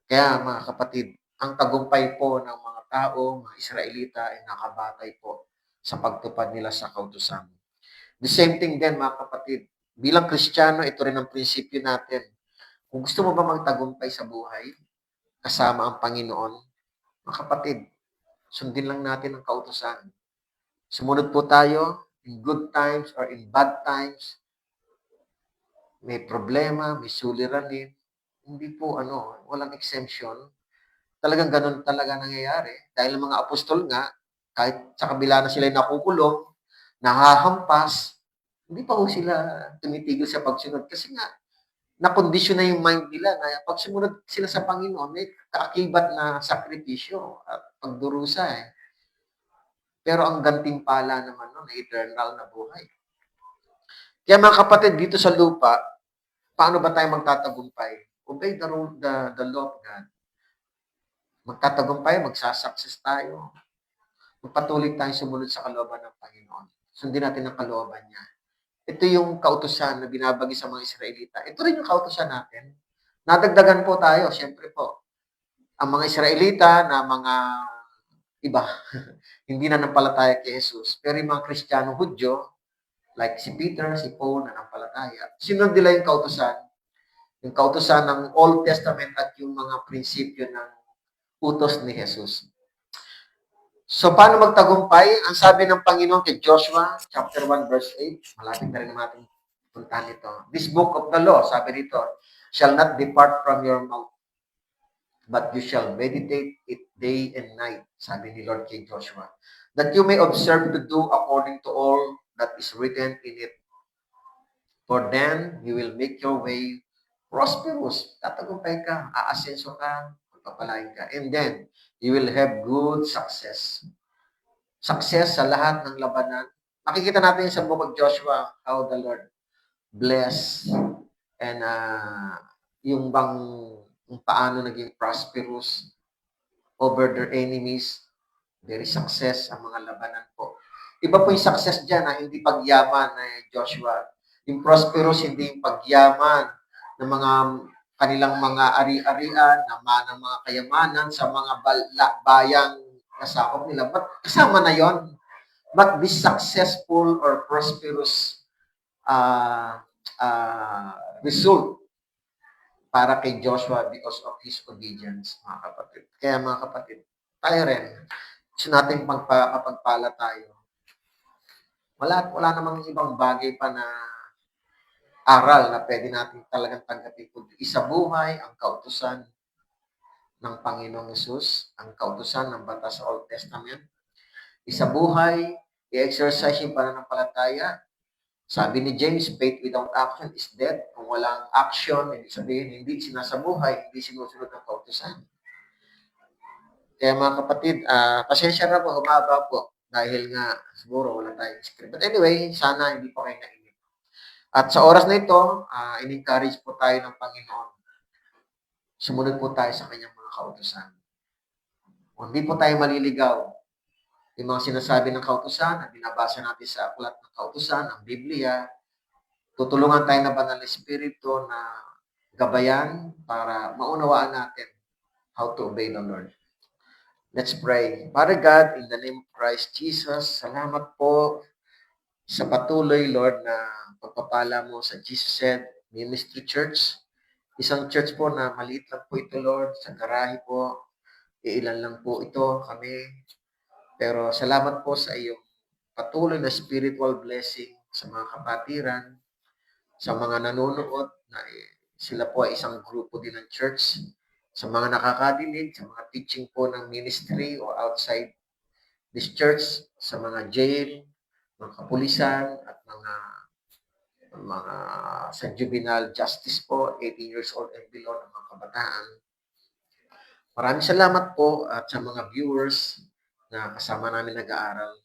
Kaya mga kapatid, ang tagumpay po ng mga tao, mga Israelita ay nakabatay po sa pagtupad nila sa kautusan. The same thing din mga kapatid, bilang Kristiyano, ito rin ang prinsipyo natin. Kung gusto mo ba magtagumpay sa buhay, kasama ang Panginoon, mga kapatid, sundin lang natin ang kautusan. Sumunod po tayo in good times or in bad times. May problema, may suliranin. Hindi po walang exemption. Talagang ganun talaga nangyayari. Dahil ang mga apostol nga, kahit sa kabila na sila nakukulong, nahahampas, hindi pa ho sila tumitigil sa pagsunod. Kasi nga, nakondisyon na yung mind nila na pag sumunod sila sa Panginoon, may kaakibat na sakripisyo at pagdurusa eh. Pero ang gantimpala naman nun, eternal na buhay. Kaya mga kapatid, dito sa lupa, paano ba tayo magtatagumpay? Obey the law of God. Magtatagumpay, magsasucess tayo. Magpatuloy tayong sumunod sa kalooban ng Panginoon. Sundin natin ang kalooban niya. Ito yung kautusan na binabagi sa mga Israelita. Ito rin yung kautusan natin. Nadagdagan po tayo, siyempre po. Ang mga Israelita na mga iba, hindi na nampalataya kay Jesus. Pero yung mga Kristiyano Hudyo, like si Peter, si Paul, na nampalataya, sinunod nila yung kautusan ng Old Testament at yung mga prinsipyo ng utos ni Jesus. So, paano magtagumpay? Ang sabi ng Panginoon kay Joshua, chapter 1, verse 8, malapit na rin natin puntahan ito. This book of the law, sabi dito, shall not depart from your mouth, but you shall meditate it day and night, sabi ni Lord kay Joshua, that you may observe to do according to all that is written in it. For then, you will make your way prosperous. Tatagumpay ka, aasenso ka, magpapalain ka. And then, you will have good success. Success sa lahat ng labanan. Makikita natin sa book of Joshua how the Lord bless and yung paano naging prosperous over their enemies. Very success ang mga labanan po. Iba po yung success dyan, hindi pagyaman Joshua. Yung prosperous, hindi yung pagyaman ng mga kanilang mga ari-arian, naman ng mga kayamanan sa mga bayang nasakop nila. But kasama na yon. But this successful or prosperous result para kay Joshua because of his obedience, mga kapatid. Kaya mga kapatid, tayo rin, gusto natin magpapagpala tayo. Wala namang ibang bagay pa na aral na pwede natin talagang tanggapin. Isa buhay ang kautusan ng Panginoong Hesus, ang kautusan ng batas sa Old Testament. Isa buhay, i-exercise yung pananampalataya. Sabi ni James, faith without action is dead. Kung walang action, ibig sabihin, hindi sinasabuhay, hindi sinusunod ng kautusan. Kaya mga kapatid, pasensya na po, humaba po. Dahil nga, siguro wala tayong script. But anyway, sana hindi po kayo nainip. At sa oras na ito, in-encourage po tayo ng Panginoon. Sumunod po tayo sa kanyang mga kautusan. Kung hindi po tayo maliligaw, yung mga sinasabi ng kautusan na binabasa natin sa aklat ng kautusan, ang Biblia, tutulungan tayo ng Banal na Espiritu na gabayan para maunawaan natin how to obey the Lord. Let's pray. Father God, in the name of Christ Jesus, salamat po sa patuloy, Lord, na pagpapala mo sa Jesus Said Ministry Church. Isang church po na maliit lang po ito, Lord, sa garahe po. Iilan lang po ito kami. Pero salamat po sa iyong patuloy na spiritual blessing sa mga kapatiran, sa mga nanonood na sila po ay isang grupo din ng church, sa mga nakakadinig, sa mga teaching po ng ministry o outside this church, sa mga jail, mga kapulisan, at mga sa juvenile justice po, 18 years old and below ng mga kabataan. Maraming salamat po at sa mga viewers na kasama namin nag-aaral.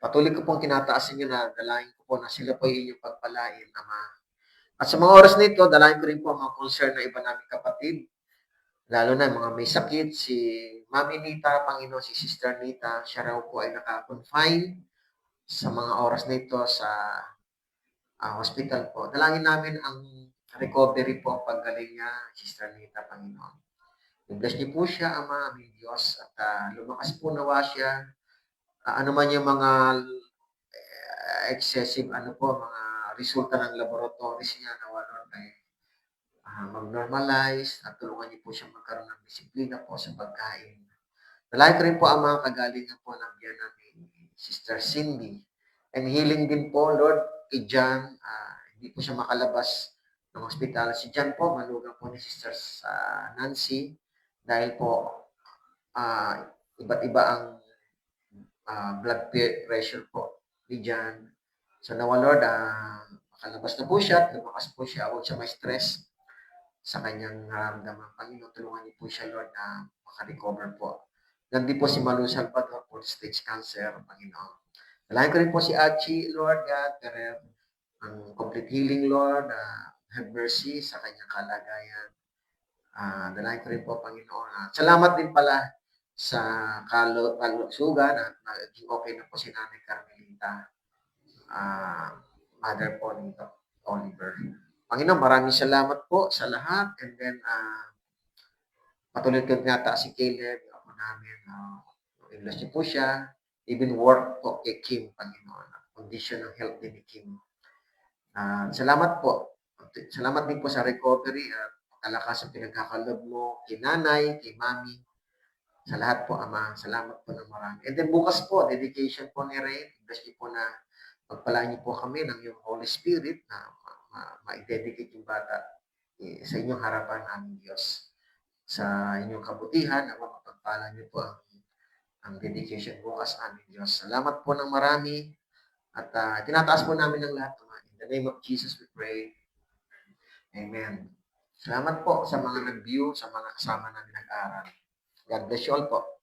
Patuloy ko pong tinataas inyo na dalahin ko po na sila po yung inyong pagpalain, Ama. At sa mga oras nito, dalahin ko rin po ang mga concern na iba namin kapatid, lalo na mga may sakit, si Mami Nita, Panginoon, si Sister Nita, siya raw po ay naka-confine sa mga oras nito sa hospital po. Dalangin namin ang recovery po, ang paggaling niya, Sister Nita, Panginoon. I-bless niyo po siya, Ama, aming Diyos, at lumakas po nawa siya. Ano man yung mga excessive, mga resulta ng laboratories niya, nawa Lord ay mag-normalize at tulungan niyo po siya magkaroon ng disiplina po sa pagkain. Dalangin ko rin po ang mga kagalingan po ng biyanan ni Sister Cindy. And healing din po, Lord, kay John. Hindi po siya makalabas ng hospital. Si John po, malugang po ni Sister Nancy dahil po iba't iba ang blood pressure po ni John. So nawa Lord, makalabas na po siya at lumakas po siya. Huwag siya may stress sa kanyang nararamdaman. Panginoon, tulungan niyo po siya, Lord, na makarecover po. Ganun po si Malu Salvador, fourth stage cancer, Panginoon. Dalangin ko rin po si Achi, Lord God, pero ang complete healing, Lord, have mercy sa kanyang kalagayan. Dalangin ko rin po, Panginoon. Salamat din pala sa kalusugan at naging okay na po si Nanay Carmelita, mother po nito, Oliver. Panginoon, maraming salamat po sa lahat. And then, patuloy ko nata si Caleb, ako namin, i-bless niyo po siya. Even work po kay Kim, Panginoon. Condition ng health din ni Kim. Salamat po. Salamat din po sa recovery at kalakas ang pinagkakalob mo kay nanay, kay mami, sa lahat po, Ama. Salamat po ng marami. And then bukas po, dedication po ni Ray. Bless niyo po na pagpalaan niyo po kami ng iyong Holy Spirit na ma-dedicate yung bata sa inyong harapan, aming Diyos. Sa inyong kabutihan, na mapagpala niyo po ang dedication bukas, aming Diyos. Salamat po ng marami at tinataas po namin ng lahat. In the name of Jesus we pray. Amen. Salamat po sa mga nag-view, sa mga kasama namin nag-aaral. God bless you all po.